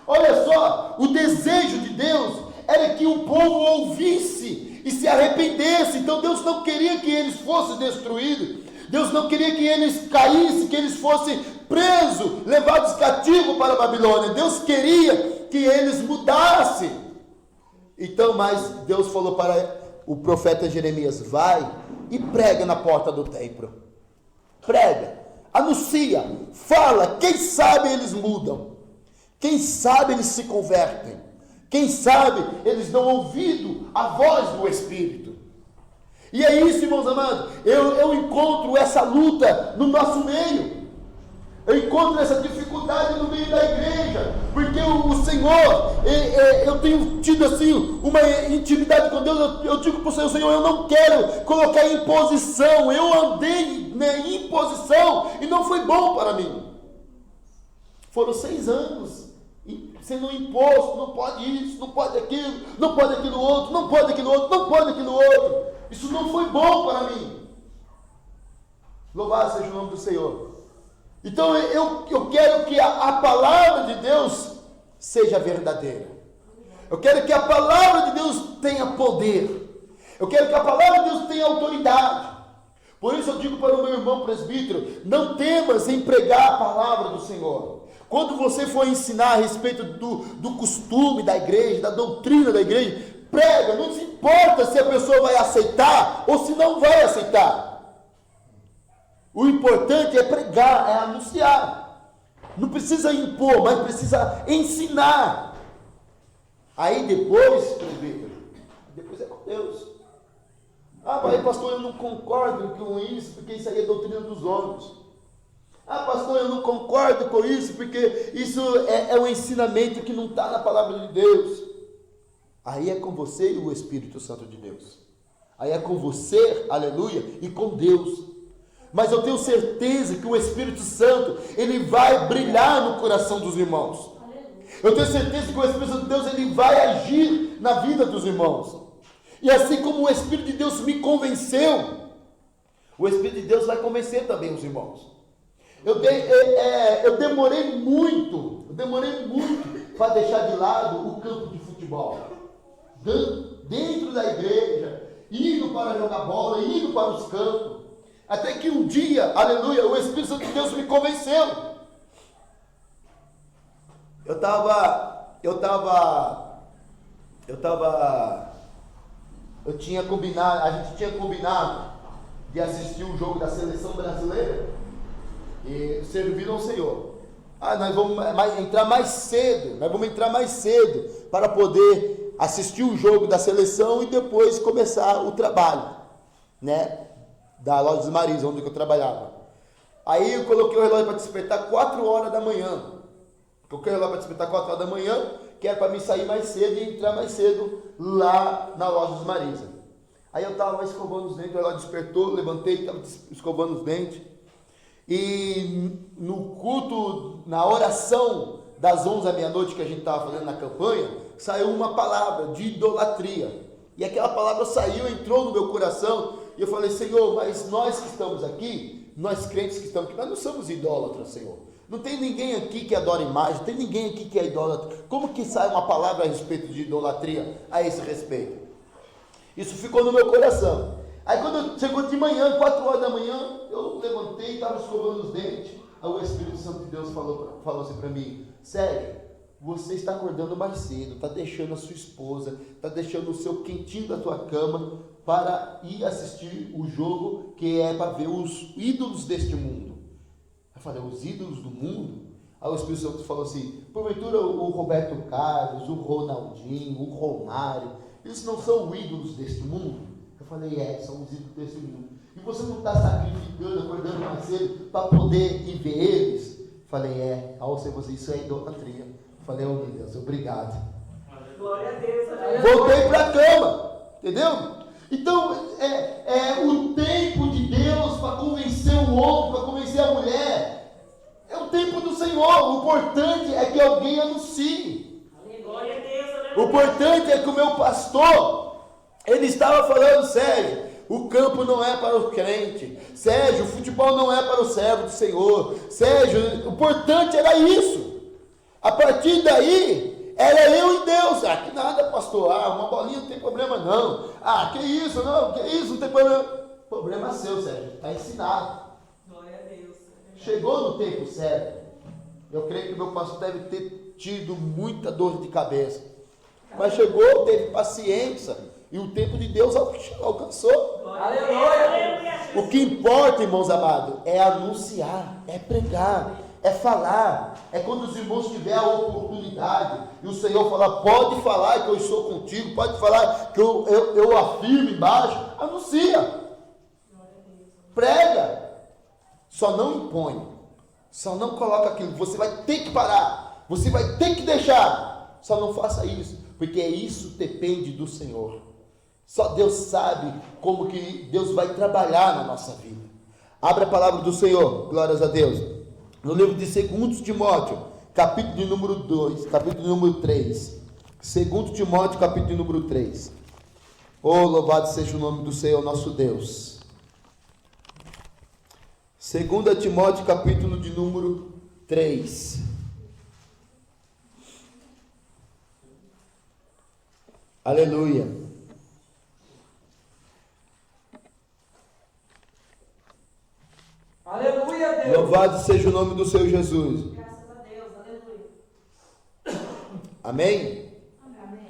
Olha só, o desejo de Deus era que o povo ouvisse e se arrependesse. Então Deus não queria que eles fossem destruídos, Deus não queria que eles caíssem, que eles fossem presos, levados cativos para a Babilônia. Deus queria que eles mudassem. Então, mas Deus falou para o profeta Jeremias: vai e prega na porta do templo, prega, anuncia, fala, quem sabe eles mudam, quem sabe eles se convertem, quem sabe eles dão ouvido à voz do Espírito. E é isso, irmãos amados, eu encontro essa luta no nosso meio. Eu encontro essa dificuldade no meio da igreja, porque o Senhor, eu tenho tido assim uma intimidade com Deus. Eu digo para o Senhor, eu não quero colocar em posição. Eu andei, né, em posição e não foi bom para mim. Foram 6 anos sendo imposto, não pode isso, não pode aquilo, não pode aquilo outro, não pode aquilo outro, não pode aquilo outro. Isso não foi bom para mim. Louvado seja o nome do Senhor. Então eu quero que a palavra de Deus seja verdadeira. Eu quero que a palavra de Deus tenha poder. Eu quero que a palavra de Deus tenha autoridade. Por isso eu digo para o meu irmão presbítero, não temas em pregar a palavra do Senhor. Quando você for ensinar a respeito do costume da igreja, da doutrina da igreja, prega, não se importa se a pessoa vai aceitar ou se não vai aceitar. O importante é pregar, é anunciar. Não precisa impor, mas precisa ensinar. Aí depois, presbítero, depois é com Deus. Ah, mas pastor, eu não concordo com isso, porque isso aí é doutrina dos homens. Ah, pastor, eu não concordo com isso, porque isso é um ensinamento que não está na palavra de Deus. Aí é com você e o Espírito Santo de Deus. Aí é com você, aleluia, e com Deus. Mas eu tenho certeza que o Espírito Santo, ele vai brilhar no coração dos irmãos. Eu tenho certeza que o Espírito Santo de Deus, ele vai agir na vida dos irmãos. E assim como o Espírito de Deus me convenceu, o Espírito de Deus vai convencer também os irmãos. Eu demorei muito para deixar de lado o campo de futebol. Dentro da igreja, indo para jogar bola, indo para os campos. Até que um dia, aleluia, o Espírito Santo de Deus me convenceu. Eu tinha combinado, a gente tinha combinado de assistir um jogo da seleção brasileira e servir ao Senhor. Nós vamos entrar mais cedo, para poder assistir o jogo da seleção e depois começar o trabalho, né? Da loja dos Maris, onde eu trabalhava. Aí eu coloquei o relógio para despertar 4 horas da manhã. Coloquei o relógio para despertar 4 horas da manhã, que era para mim sair mais cedo e entrar mais cedo lá na loja dos Marisa. Aí eu estava escovando os dentes, o relógio despertou, levantei, estava escovando os dentes. E no culto, na oração das 11 à meia-noite que a gente estava fazendo na campanha, saiu uma palavra de idolatria. E aquela palavra saiu, entrou no meu coração. E eu falei, Senhor, mas nós que estamos aqui, nós crentes que estamos aqui, nós não somos idólatras, Senhor. Não tem ninguém aqui que adora imagem, não tem ninguém aqui que é idólatra. Como que sai uma palavra a respeito de idolatria a esse respeito? Isso ficou no meu coração. Aí quando chegou de manhã, 4 horas da manhã, eu levantei, estava escovando os dentes. Aí o Espírito Santo de Deus falou assim para mim, Sérgio, você está acordando mais cedo, está deixando a sua esposa, está deixando o seu quentinho da tua cama para ir assistir o jogo que é para ver os ídolos deste mundo. Eu falei, os ídolos do mundo? Aí o Espírito Santo falou assim, porventura o Roberto Carlos, o Ronaldinho, o Romário, eles não são ídolos deste mundo? Eu falei, são os ídolos deste mundo. E você não está sacrificando, acordando mais cedo para poder ir ver eles? Eu falei, ao Senhor, isso é idolatria. Eu falei, meu Deus, obrigado. Glória a Deus. Voltei para a cama, entendeu? Então, o tempo de Deus para convencer o homem, para convencer a mulher, é o tempo do Senhor. O importante é que alguém anuncie. Glória a Deus. O importante é que o meu pastor, ele estava falando, Sérgio, o campo não é para o crente. Sérgio, o futebol não é para o servo do Senhor. Sérgio, o importante era isso. A partir daí, era eu e Deus. Que nada, pastor. Uma bolinha não tem problema não. Que isso, não tem problema. Problema seu, Sérgio. Está ensinado. Glória a Deus. Chegou no tempo certo. Eu creio que o meu pastor deve ter tido muita dor de cabeça. Mas chegou, teve paciência. E o tempo de Deus alcançou. Aleluia. O que importa, irmãos amados, é anunciar, é pregar, é falar. É quando os irmãos tiverem a oportunidade e o Senhor falar, pode falar que eu estou contigo, pode falar que eu afirmo embaixo, anuncia, prega, só não impõe, Só não coloca aquilo. Você vai ter que parar. Você vai ter que deixar. Só não faça isso, porque isso depende do Senhor. Só Deus sabe como que Deus vai trabalhar na nossa vida. Abra a palavra do Senhor, glórias a Deus. No livro de 2 Timóteo, capítulo de número 2, capítulo de número 3. 2 Timóteo, capítulo de número 3. Oh, louvado seja o nome do Senhor, nosso Deus. 2 Timóteo, capítulo de número 3. Aleluia. Aleluia, Deus. Louvado seja o nome do Senhor Jesus. Graças a Deus, aleluia. Amém? Amém.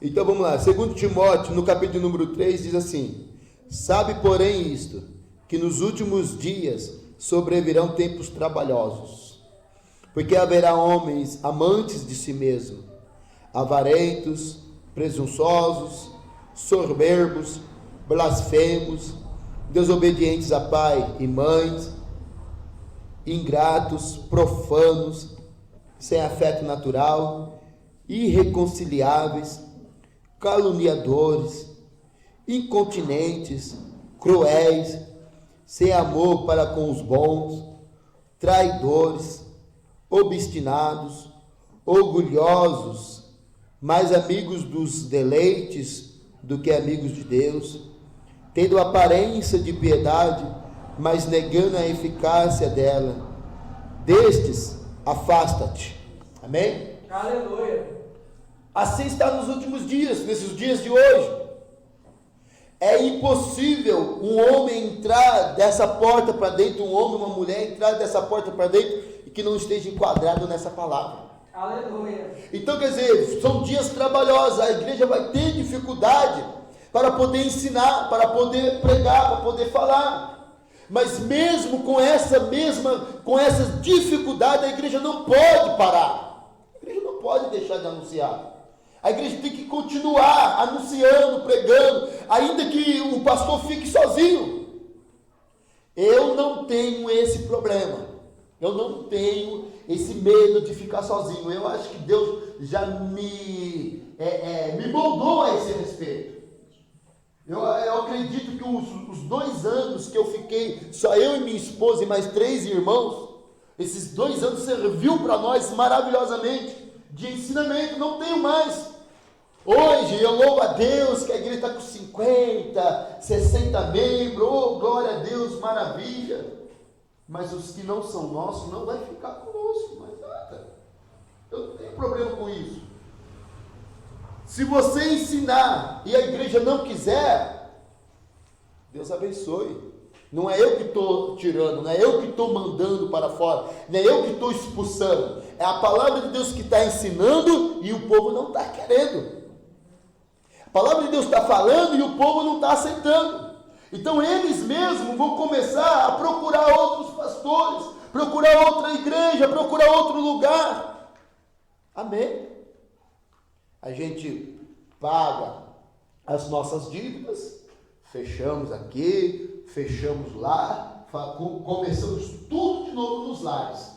Então vamos lá. 2 Timóteo, no capítulo número 3, diz assim: sabe, porém, isto, que nos últimos dias sobrevirão tempos trabalhosos, porque haverá homens amantes de si mesmo, avarentos, presunçosos, soberbos, blasfemos, desobedientes a pai e mães, ingratos, profanos, sem afeto natural, irreconciliáveis, caluniadores, incontinentes, cruéis, sem amor para com os bons, traidores, obstinados, orgulhosos, mais amigos dos deleites do que amigos de Deus, tendo aparência de piedade, mas negando a eficácia dela. Destes, afasta-te. Amém? Aleluia. Assim está nos últimos dias, nesses dias de hoje. É impossível um homem entrar dessa porta para dentro, um homem, uma mulher entrar dessa porta para dentro e que não esteja enquadrado nessa palavra. Aleluia. Então, quer dizer, são dias trabalhosos, a igreja vai ter dificuldade para poder ensinar, para poder pregar, para poder falar. Mas mesmo com essa dificuldade, a igreja não pode parar. A igreja não pode deixar de anunciar. A igreja tem que continuar anunciando, pregando, ainda que o pastor fique sozinho. Eu não tenho esse problema. Eu não tenho esse medo de ficar sozinho. Eu acho que Deus já me moldou a esse respeito. Eu acredito que os 2 anos que eu fiquei, só eu e minha esposa e mais 3 irmãos, esses 2 anos serviu para nós maravilhosamente, de ensinamento. Não tenho mais. Hoje eu louvo a Deus que a igreja está com 50, 60 membros, oh glória a Deus, maravilha. Mas os que não são nossos não vai ficar conosco, mais nada. Eu não tenho problema com isso. Se você ensinar e a igreja não quiser, Deus abençoe. Não é eu que estou tirando, não é eu que estou mandando para fora, não é eu que estou expulsando. É a palavra de Deus que está ensinando e o povo não está querendo. A palavra de Deus está falando e o povo não está aceitando. Então eles mesmos vão começar a procurar outros pastores, procurar outra igreja, procurar outro lugar. Amém? A gente paga as nossas dívidas, fechamos aqui, fechamos lá, começamos tudo de novo nos lares.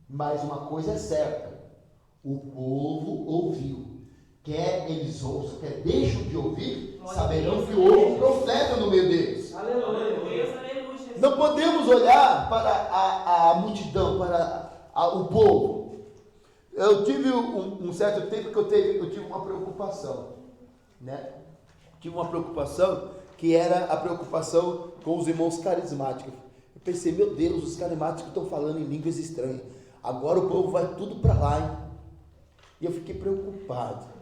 Mas uma coisa é certa, o povo ouviu. Quer eles ouçam, quer deixam de ouvir, saberão que houve um profeta no meio deles. Aleluia. Não podemos olhar para a multidão, para o povo. Eu tive um certo tempo que eu tive uma preocupação, né? Tive uma preocupação que era a preocupação com os irmãos carismáticos. Eu pensei, meu Deus, os carismáticos estão falando em línguas estranhas. Agora o povo vai tudo para lá, hein? E eu fiquei preocupado.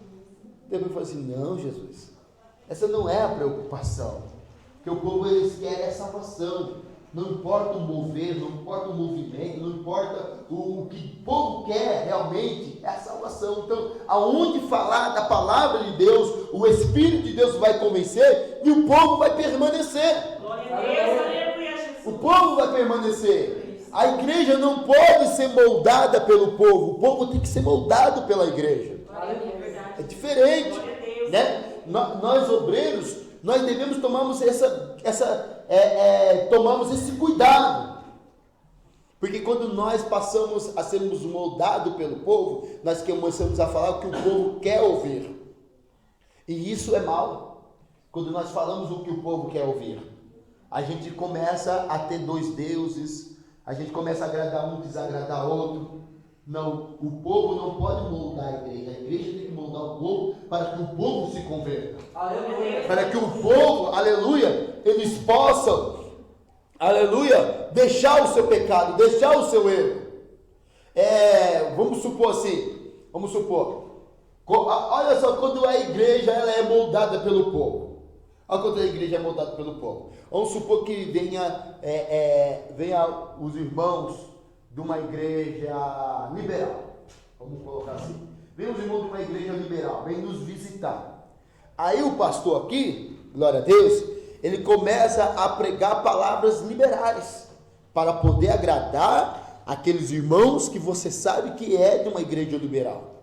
Depois eu falei assim, não, Jesus, essa não é a preocupação. Porque o povo, eles querem a salvação. Não importa o mover, não importa o movimento, não importa o que o povo quer realmente, é a salvação. Então, aonde falar da palavra de Deus, o Espírito de Deus vai convencer e o povo vai permanecer. Glória a Deus, aleluia, Jesus. O povo vai permanecer. A igreja não pode ser moldada pelo povo, o povo tem que ser moldado pela igreja. É diferente, né? Nós obreiros, nós devemos tomarmos esse cuidado, Porque quando nós passamos a sermos moldados pelo povo, nós começamos a falar o que o povo quer ouvir. E isso é mal. Quando nós falamos o que o povo quer ouvir, a gente começa a ter dois deuses, a gente começa a agradar um, desagradar outro. Não, o povo não pode moldar a igreja tem que moldar o povo para que o povo se converta. Aleluia. Para que o povo, aleluia, eles possam, aleluia, deixar o seu pecado, deixar o seu erro. Vamos supor, olha só, quando a igreja ela é moldada pelo povo. Olha quando a igreja é moldada pelo povo. Vamos supor que venha os irmãos de uma igreja liberal, vamos colocar assim, vem os irmãos de uma igreja liberal, vem nos visitar, aí o pastor aqui, glória a Deus, ele começa a pregar palavras liberais, para poder agradar aqueles irmãos que você sabe que é de uma igreja liberal.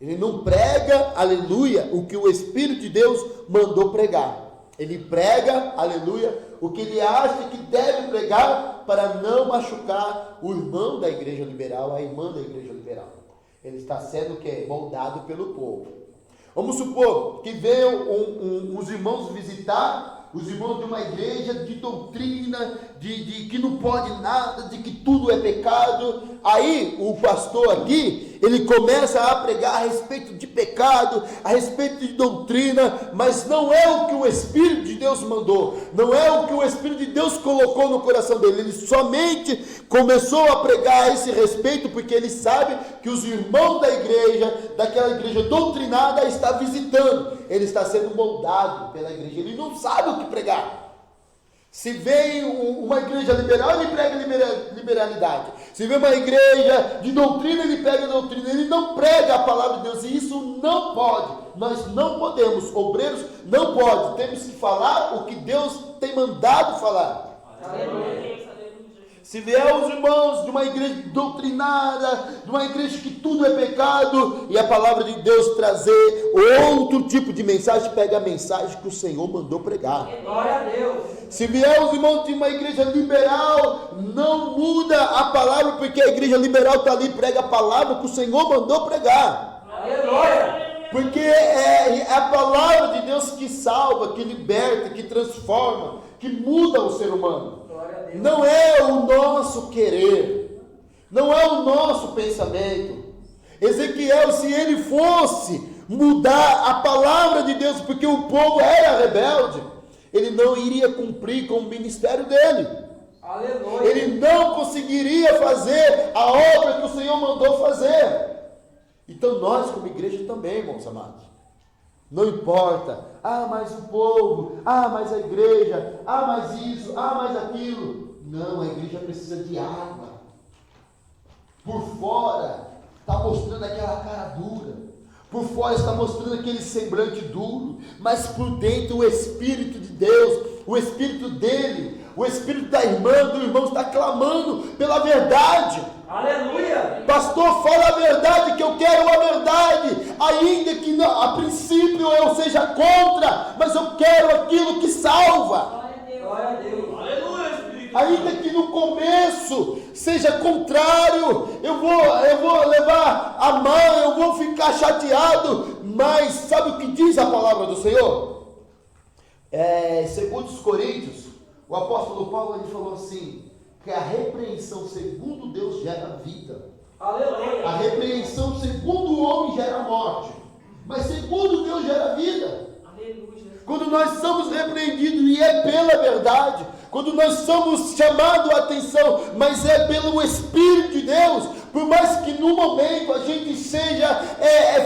Ele não prega, aleluia, o que o Espírito de Deus mandou pregar, ele prega, aleluia, o que ele acha que deve pregar, para não machucar o irmão da igreja liberal, a irmã da igreja liberal. Ele está sendo moldado pelo povo. Vamos supor que venham uns irmãos visitar, os irmãos de uma igreja de doutrina, de que não pode nada, de que tudo é pecado. Aí o pastor aqui, ele começa a pregar a respeito de pecado, a respeito de doutrina, mas não é o que o Espírito de Deus mandou, não é o que o Espírito de Deus colocou no coração dele. Ele somente começou a pregar a esse respeito porque ele sabe que os irmãos da igreja, daquela igreja doutrinada, está visitando, ele está sendo moldado pela igreja, ele não sabe o que pregar. Se vem uma igreja liberal, ele prega liberalidade. Se vem uma igreja de doutrina, ele prega doutrina. Ele não prega a palavra de Deus. E isso não pode. Nós não podemos. Obreiros não podem. Temos que falar o que Deus tem mandado falar. Aleluia. Se vier os irmãos de uma igreja doutrinada, de uma igreja que tudo é pecado, e a palavra de Deus trazer outro tipo de mensagem, pega a mensagem que o Senhor mandou pregar. Glória a Deus. Se vier os irmãos de uma igreja liberal, não muda a palavra, porque a igreja liberal está ali, prega a palavra que o Senhor mandou pregar. Aleluia. Porque é a palavra de Deus que salva, que liberta, que transforma, que muda o ser humano. Não é o nosso querer, não é o nosso pensamento. Ezequiel, se ele fosse mudar a palavra de Deus, porque o povo era rebelde, ele não iria cumprir com o ministério dele. Aleluia. Ele não conseguiria fazer a obra que o Senhor mandou fazer. Então nós como igreja também, irmãos amados, não importa, mas o povo, mas a igreja, mais isso, mais aquilo. Não, a igreja precisa de água. Por fora está mostrando aquela cara dura, por fora está mostrando aquele semblante duro, mas por dentro o Espírito de Deus, o Espírito dele, o Espírito da irmã, do irmão está clamando pela verdade. Aleluia. Pastor, fala a verdade, que eu quero a verdade, ainda que a princípio eu seja contra, mas eu quero aquilo que salva. Glória a Deus. Aleluia. Ainda que no começo seja contrário, eu vou levar a mão, eu vou ficar chateado, mas sabe o que diz a palavra do Senhor? Segundo os Coríntios, o apóstolo Paulo ele falou assim, que a repreensão segundo Deus gera vida. Aleluia. A repreensão segundo o homem gera morte, mas segundo Deus gera vida. Aleluia. Quando nós somos repreendidos e é pela verdade, quando nós somos chamados a atenção, mas é pelo Espírito de Deus, por mais que no momento a gente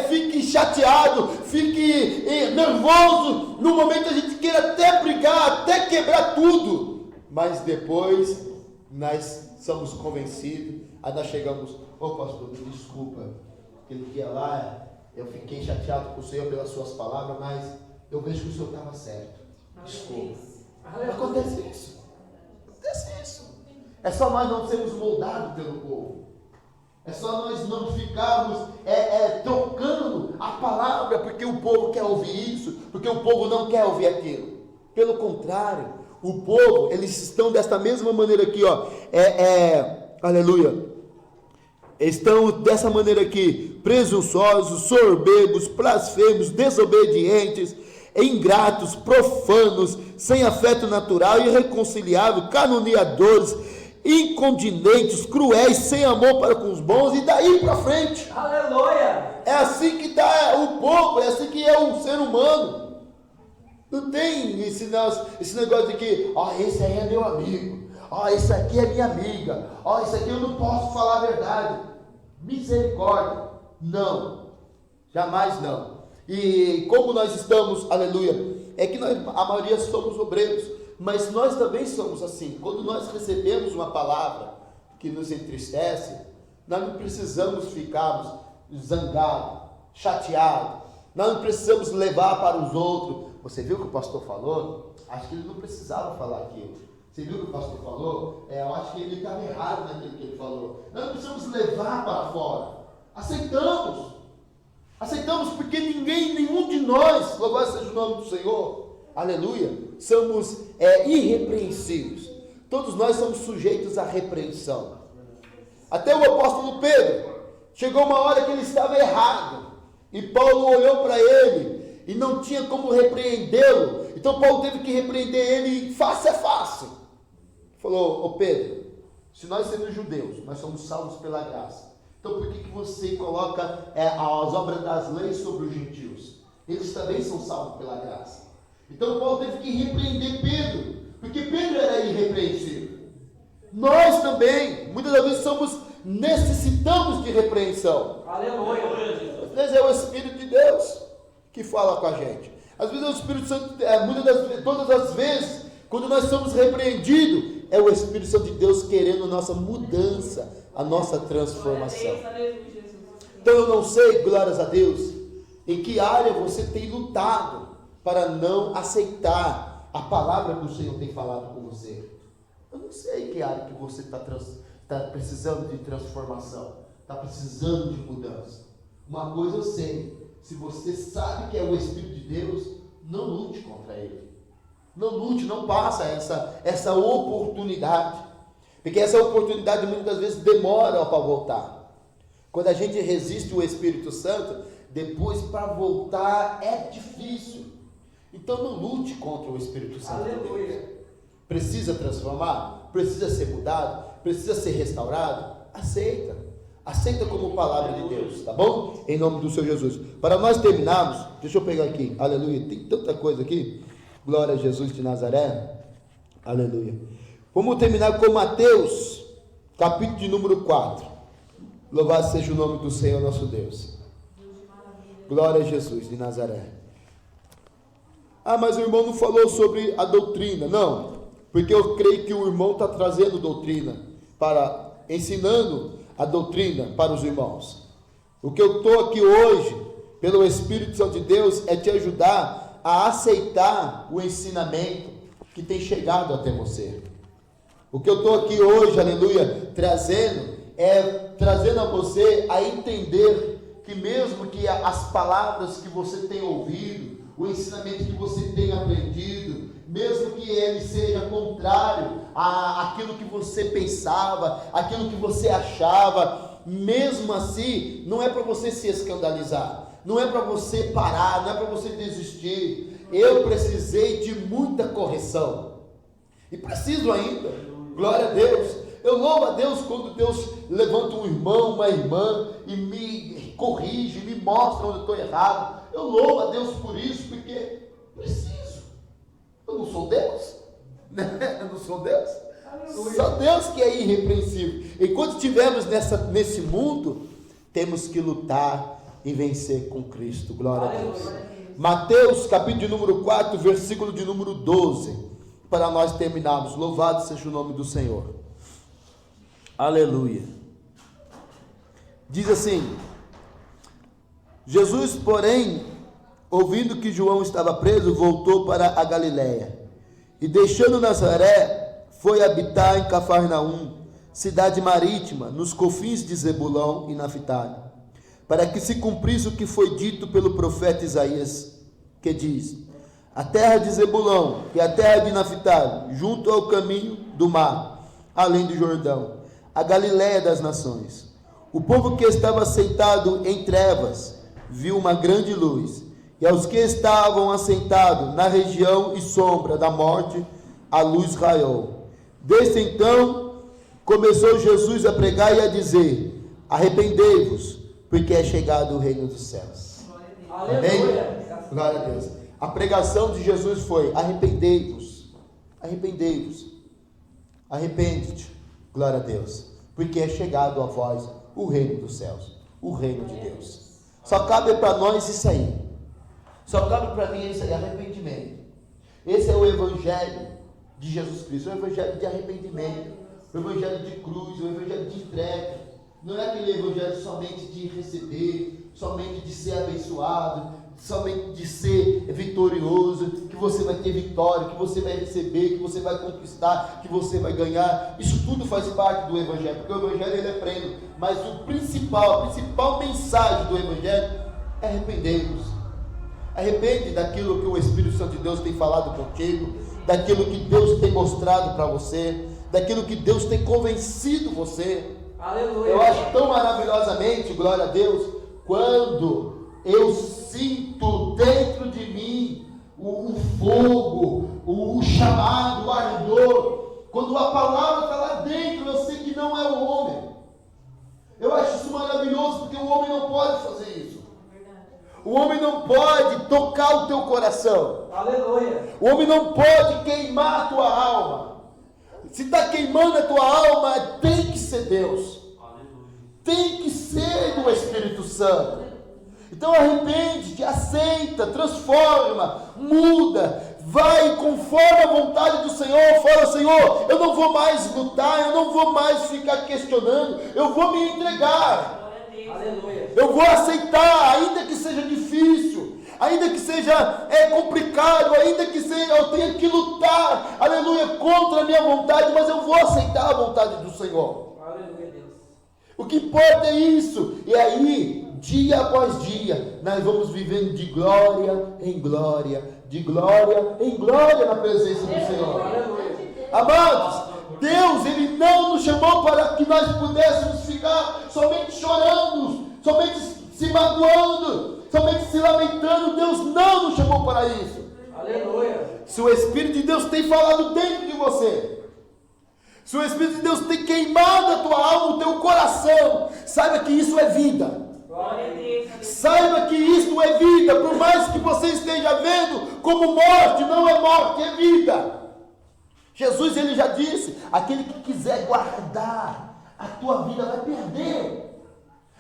fique chateado, fique nervoso, no momento a gente queira até brigar, até quebrar tudo, mas depois nós somos convencidos, aí nós chegamos, pastor, me desculpa, aquele dia lá eu fiquei chateado com o Senhor pelas suas palavras, mas eu vejo que o Senhor estava certo, desculpa. Acontece isso. É só nós não sermos moldados pelo povo. É só nós não ficarmos trocando a palavra, porque o povo quer ouvir isso, porque o povo não quer ouvir aquilo. Pelo contrário, o povo, eles estão desta mesma maneira aqui, aleluia, estão dessa maneira aqui: presunçosos, soberbos, blasfemos, desobedientes, ingratos, profanos, sem afeto natural, irreconciliável, caluniadores, incontinentes, cruéis, sem amor para com os bons, e daí para frente. Aleluia. É assim que está o povo, é assim que é o ser humano. Não tem esse negócio de que, esse aí é meu amigo, esse aqui é minha amiga, esse aqui eu não posso falar a verdade. Misericórdia. Não, jamais não. E como nós estamos, aleluia, é que nós, a maioria somos obreiros, mas nós também somos assim. Quando nós recebemos uma palavra que nos entristece, nós não precisamos ficarmos zangados, chateados, nós não precisamos levar para os outros. Você viu o que o pastor falou? Acho que ele não precisava falar aquilo. Você viu o que o pastor falou? Eu acho que ele estava errado naquilo que ele falou. Nós não precisamos levar para fora. Aceitamos porque nenhum de nós, louvado seja o nome do Senhor, aleluia, somos irrepreensíveis. Todos nós somos sujeitos à repreensão. Até o apóstolo Pedro, chegou uma hora que ele estava errado, e Paulo olhou para ele, e não tinha como repreendê-lo. Então Paulo teve que repreender ele face a face. Falou: ô Pedro, se nós sendo judeus, nós somos salvos pela graça, então por que você coloca as obras das leis sobre os gentios? Eles também são salvos pela graça. Então Paulo teve que repreender Pedro, porque Pedro era irrepreensível. Nós também, muitas das vezes necessitamos de repreensão. Aleluia. Às vezes é o Espírito de Deus que fala com a gente. Às vezes é o Espírito Santo, todas as vezes, quando nós somos repreendidos, é o Espírito Santo de Deus querendo a nossa mudança, a nossa transformação. Então eu não sei, glórias a Deus, em que área você tem lutado para não aceitar a palavra que o Senhor tem falado com você. Eu não sei em que área que você está precisando de transformação, está precisando de mudança. Uma coisa eu sei: se você sabe que é o Espírito de Deus, não lute contra ele. Não lute, não passa essa oportunidade. Porque essa oportunidade muitas das vezes demora para voltar. Quando a gente resiste o Espírito Santo, depois para voltar é difícil. Então não lute contra o Espírito Santo de Deus. Precisa transformar? Precisa ser mudado? Precisa ser restaurado? Aceita como palavra de Deus, tá bom? Em nome do Senhor Jesus. Para nós terminarmos, deixa eu pegar aqui, aleluia, tem tanta coisa aqui, glória a Jesus de Nazaré, aleluia. Vamos terminar com Mateus, capítulo de número 4, louvado seja o nome do Senhor nosso Deus, glória a Jesus de Nazaré. Mas o irmão não falou sobre a doutrina. Não, porque eu creio que o irmão está trazendo doutrina, ensinando a doutrina para os irmãos. O que eu estou aqui hoje, pelo Espírito Santo de Deus, é te ajudar a aceitar o ensinamento que tem chegado até você. O que eu estou aqui hoje, aleluia, trazendo a você a entender que mesmo que as palavras que você tem ouvido, o ensinamento que você tem aprendido, mesmo que ele seja contrário àquilo que você pensava, aquilo que você achava, mesmo assim, não é para você se escandalizar, não é para você parar, não é para você desistir. Eu precisei de muita correção, e preciso ainda, glória a Deus. Eu louvo a Deus quando Deus levanta um irmão, uma irmã, e me corrige, me mostra onde eu estou errado. Eu louvo a Deus por isso, porque preciso. Eu não sou Deus, né? Eu não sou Deus. Só Deus que é irrepreensível. Enquanto estivermos nesse mundo, temos que lutar e vencer com Cristo. Glória a Deus. Mateus, capítulo de número 4, versículo de número 12, para nós terminarmos. Louvado seja o nome do Senhor. Aleluia. Diz assim: Jesus, porém, ouvindo que João estava preso, voltou para a Galiléia, e deixando Nazaré, foi habitar em Cafarnaum, cidade marítima, nos confins de Zebulão e Naftali, para que se cumprisse o que foi dito pelo profeta Isaías, que diz: a terra de Zebulão e a terra de Naftali, junto ao caminho do mar, além do Jordão, a Galiléia das nações. O povo que estava sentado em trevas viu uma grande luz, e aos que estavam assentados na região e sombra da morte, a luz raiou. Desde então começou Jesus a pregar e a dizer: arrependei-vos, porque é chegado o reino dos céus. Amém? Glória a Deus. A pregação de Jesus foi: arrependei-vos, arrependei-vos, arrepende-te, glória a Deus, porque é chegado a vós o reino dos céus, o reino de Deus. Só cabe para nós isso aí, só cabe para mim isso aí, arrependimento. Esse é o evangelho de Jesus Cristo, o evangelho de arrependimento, o evangelho de cruz, o evangelho de entrega. Não é aquele evangelho somente de receber, somente de ser abençoado, somente de ser vitorioso, que você vai ter vitória, que você vai receber, que você vai conquistar, que você vai ganhar. Isso tudo faz parte do evangelho, porque o evangelho ele é pleno, mas a principal mensagem do evangelho é arrepender-vos. Arrepende daquilo que o Espírito Santo de Deus tem falado contigo, daquilo que Deus tem mostrado para você, daquilo que Deus tem convencido você. Aleluia. Eu acho tão maravilhosamente, glória a Deus, quando eu sinto dentro de mim o fogo, o chamado, o ardor. Quando a palavra está lá dentro, eu sei que não é o homem. Eu acho isso maravilhoso, porque o homem não pode fazer isso. O homem não pode tocar o teu coração. Aleluia. O homem não pode queimar a tua alma. Se está queimando a tua alma, tem que ser Deus. Tem que ser do Espírito Santo. Então arrepende-te, aceita, transforma, muda, vai conforme a vontade do Senhor. Fala: Senhor, eu não vou mais lutar, eu não vou mais ficar questionando, eu vou me entregar. Aleluia. Eu vou aceitar, ainda que seja difícil, ainda que seja complicado, ainda que seja, eu tenha que lutar, aleluia, contra a minha vontade, mas eu vou aceitar a vontade do Senhor. Aleluia, Deus. O que importa é isso. E aí, dia após dia, nós vamos vivendo de glória em glória, de glória em glória na presença do Senhor. Aleluia. Amados, Deus, Ele não nos chamou para que nós pudéssemos ficar somente chorando, somente se magoando, somente se lamentando. Deus não nos chamou para isso. Aleluia. Se o Espírito de Deus tem falado dentro de você, se o Espírito de Deus tem queimado a tua alma, o teu coração, saiba que isso é vida. Glória a Deus. Saiba que isso é vida. Por mais que você esteja vendo como morte, não é morte, é vida. Jesus, ele já disse: aquele que quiser guardar a tua vida vai perder.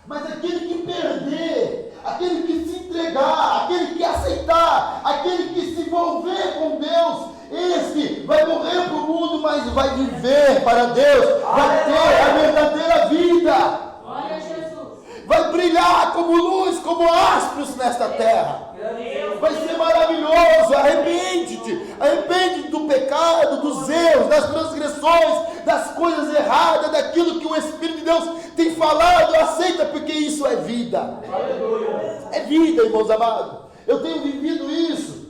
Mas aquele que perder, aquele que se entregar, aquele que aceitar, aquele que se envolver com Deus, esse vai morrer para o mundo, mas vai viver para Deus, vai ter a verdadeira vida. Glória a Jesus. Vai brilhar como luz, como astros nesta terra. Vai ser maravilhoso. Arrepende-te do pecado, dos erros, das transgressões, das coisas erradas, daquilo que o Espírito de Deus tem falado. Aceita, porque isso é vida. É vida, irmãos amados. Eu tenho vivido isso.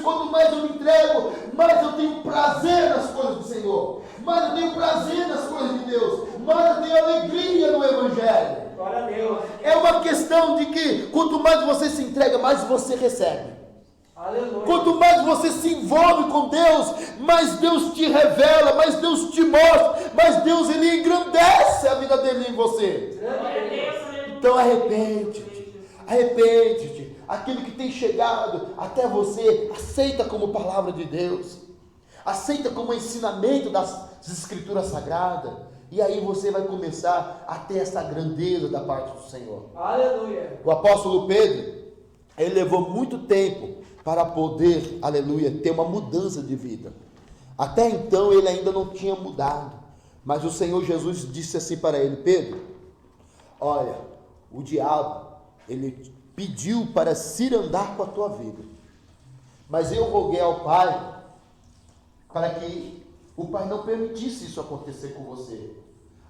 Quanto mais eu me entrego, mais eu tenho prazer nas coisas do Senhor, mais eu tenho prazer nas coisas de Deus, mais eu tenho alegria no Evangelho. Glória a Deus. É uma questão de que quanto mais você se entrega, mais você recebe. Aleluia. Quanto mais você se envolve com Deus, mais Deus te revela, mais Deus te mostra, mais Deus ele engrandece a vida dele em você. Glória a Deus. Então arrepende-te. Aquilo que tem chegado até você, aceita como palavra de Deus, aceita como ensinamento das Escrituras Sagradas, e aí você vai começar a ter essa grandeza da parte do Senhor. Aleluia. O apóstolo Pedro, ele levou muito tempo para poder, aleluia, ter uma mudança de vida. Até então ele ainda não tinha mudado, mas o Senhor Jesus disse assim para ele: Pedro, olha, o diabo, ele pediu para se andar com a tua vida, mas eu roguei ao Pai para que o Pai não permitisse isso acontecer com você.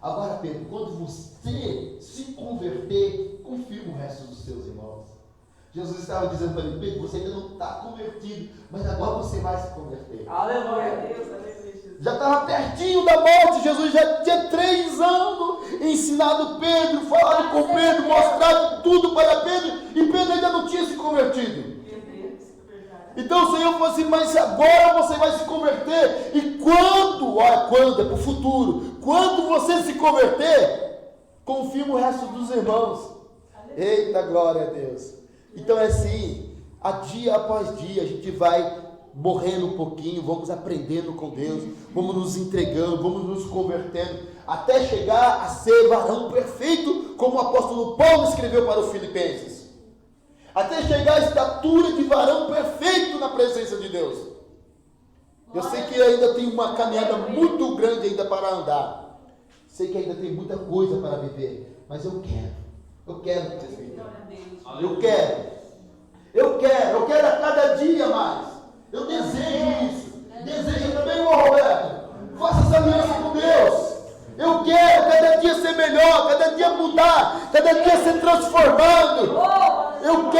Agora, Pedro, quando você se converter, confirma o resto dos seus irmãos. Jesus estava dizendo para ele: Pedro, você ainda não está convertido, mas agora você vai se converter. Aleluia. Deus, aleluia. já estava pertinho da morte. Jesus já tinha 3 anos ensinado Pedro, falado com Pedro, mostrado tudo para Pedro, e Pedro ainda não tinha se convertido. Então o Senhor falou assim: mas agora você vai se converter, e quando é para o futuro, quando você se converter, confirma o resto dos irmãos. Eita, glória a Deus. Então é assim, dia após dia a gente vai morrendo um pouquinho, vamos aprendendo com Deus, vamos nos entregando, vamos nos convertendo, até chegar a ser varão perfeito, como o apóstolo Paulo escreveu para os Filipenses. Até chegar à estatura de varão perfeito na presença de Deus. Eu sei que ainda tem uma caminhada muito grande ainda para andar. Sei que ainda tem muita coisa para viver. Mas eu quero presbítero. Eu quero a cada dia mais. Eu desejo isso. Desejo também, ô Roberto. Faça essa aliança com Deus. Eu quero cada dia ser melhor, cada dia mudar, cada dia ser transformado. Eu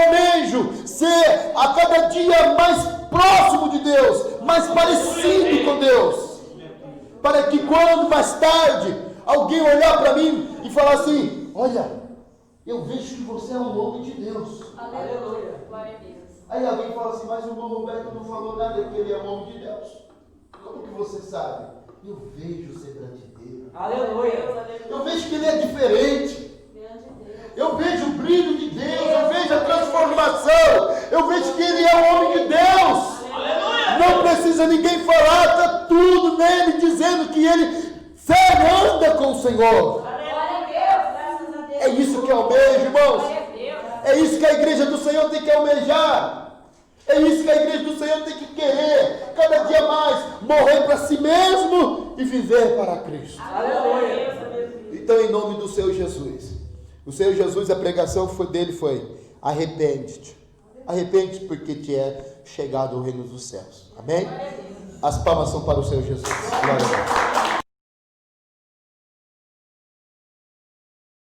almejo ser a cada dia mais próximo de Deus, mais parecido com Deus, para que quando mais tarde alguém olhar para mim e falar assim: olha, eu vejo que você é um homem de Deus. Aleluia. Glória a Deus. Aí alguém fala assim: mas o irmão Roberto não falou nada que ele é um homem de Deus. Como que você sabe? Eu vejo o semblante dele. Aleluia. Eu vejo que ele é diferente. Eu vejo o brilho de Deus, eu vejo a transformação, eu vejo que ele é o homem de Deus. Aleluia. Não precisa ninguém falar, está tudo nele dizendo que ele sério anda com o Senhor. Glória a Deus. Graças a Deus. É isso que eu almejo, irmãos. Glória a Deus. É isso que a igreja do Senhor tem que almejar. É isso que a igreja do Senhor tem que querer, cada dia mais, morrer para si mesmo e viver para Cristo. Aleluia. Então, em nome do Senhor Jesus. O Senhor Jesus, a pregação dele foi: arrepende-te. Arrepende-te, porque te é chegado o reino dos céus. Amém? As palmas são para o Senhor Jesus. Glória a Deus.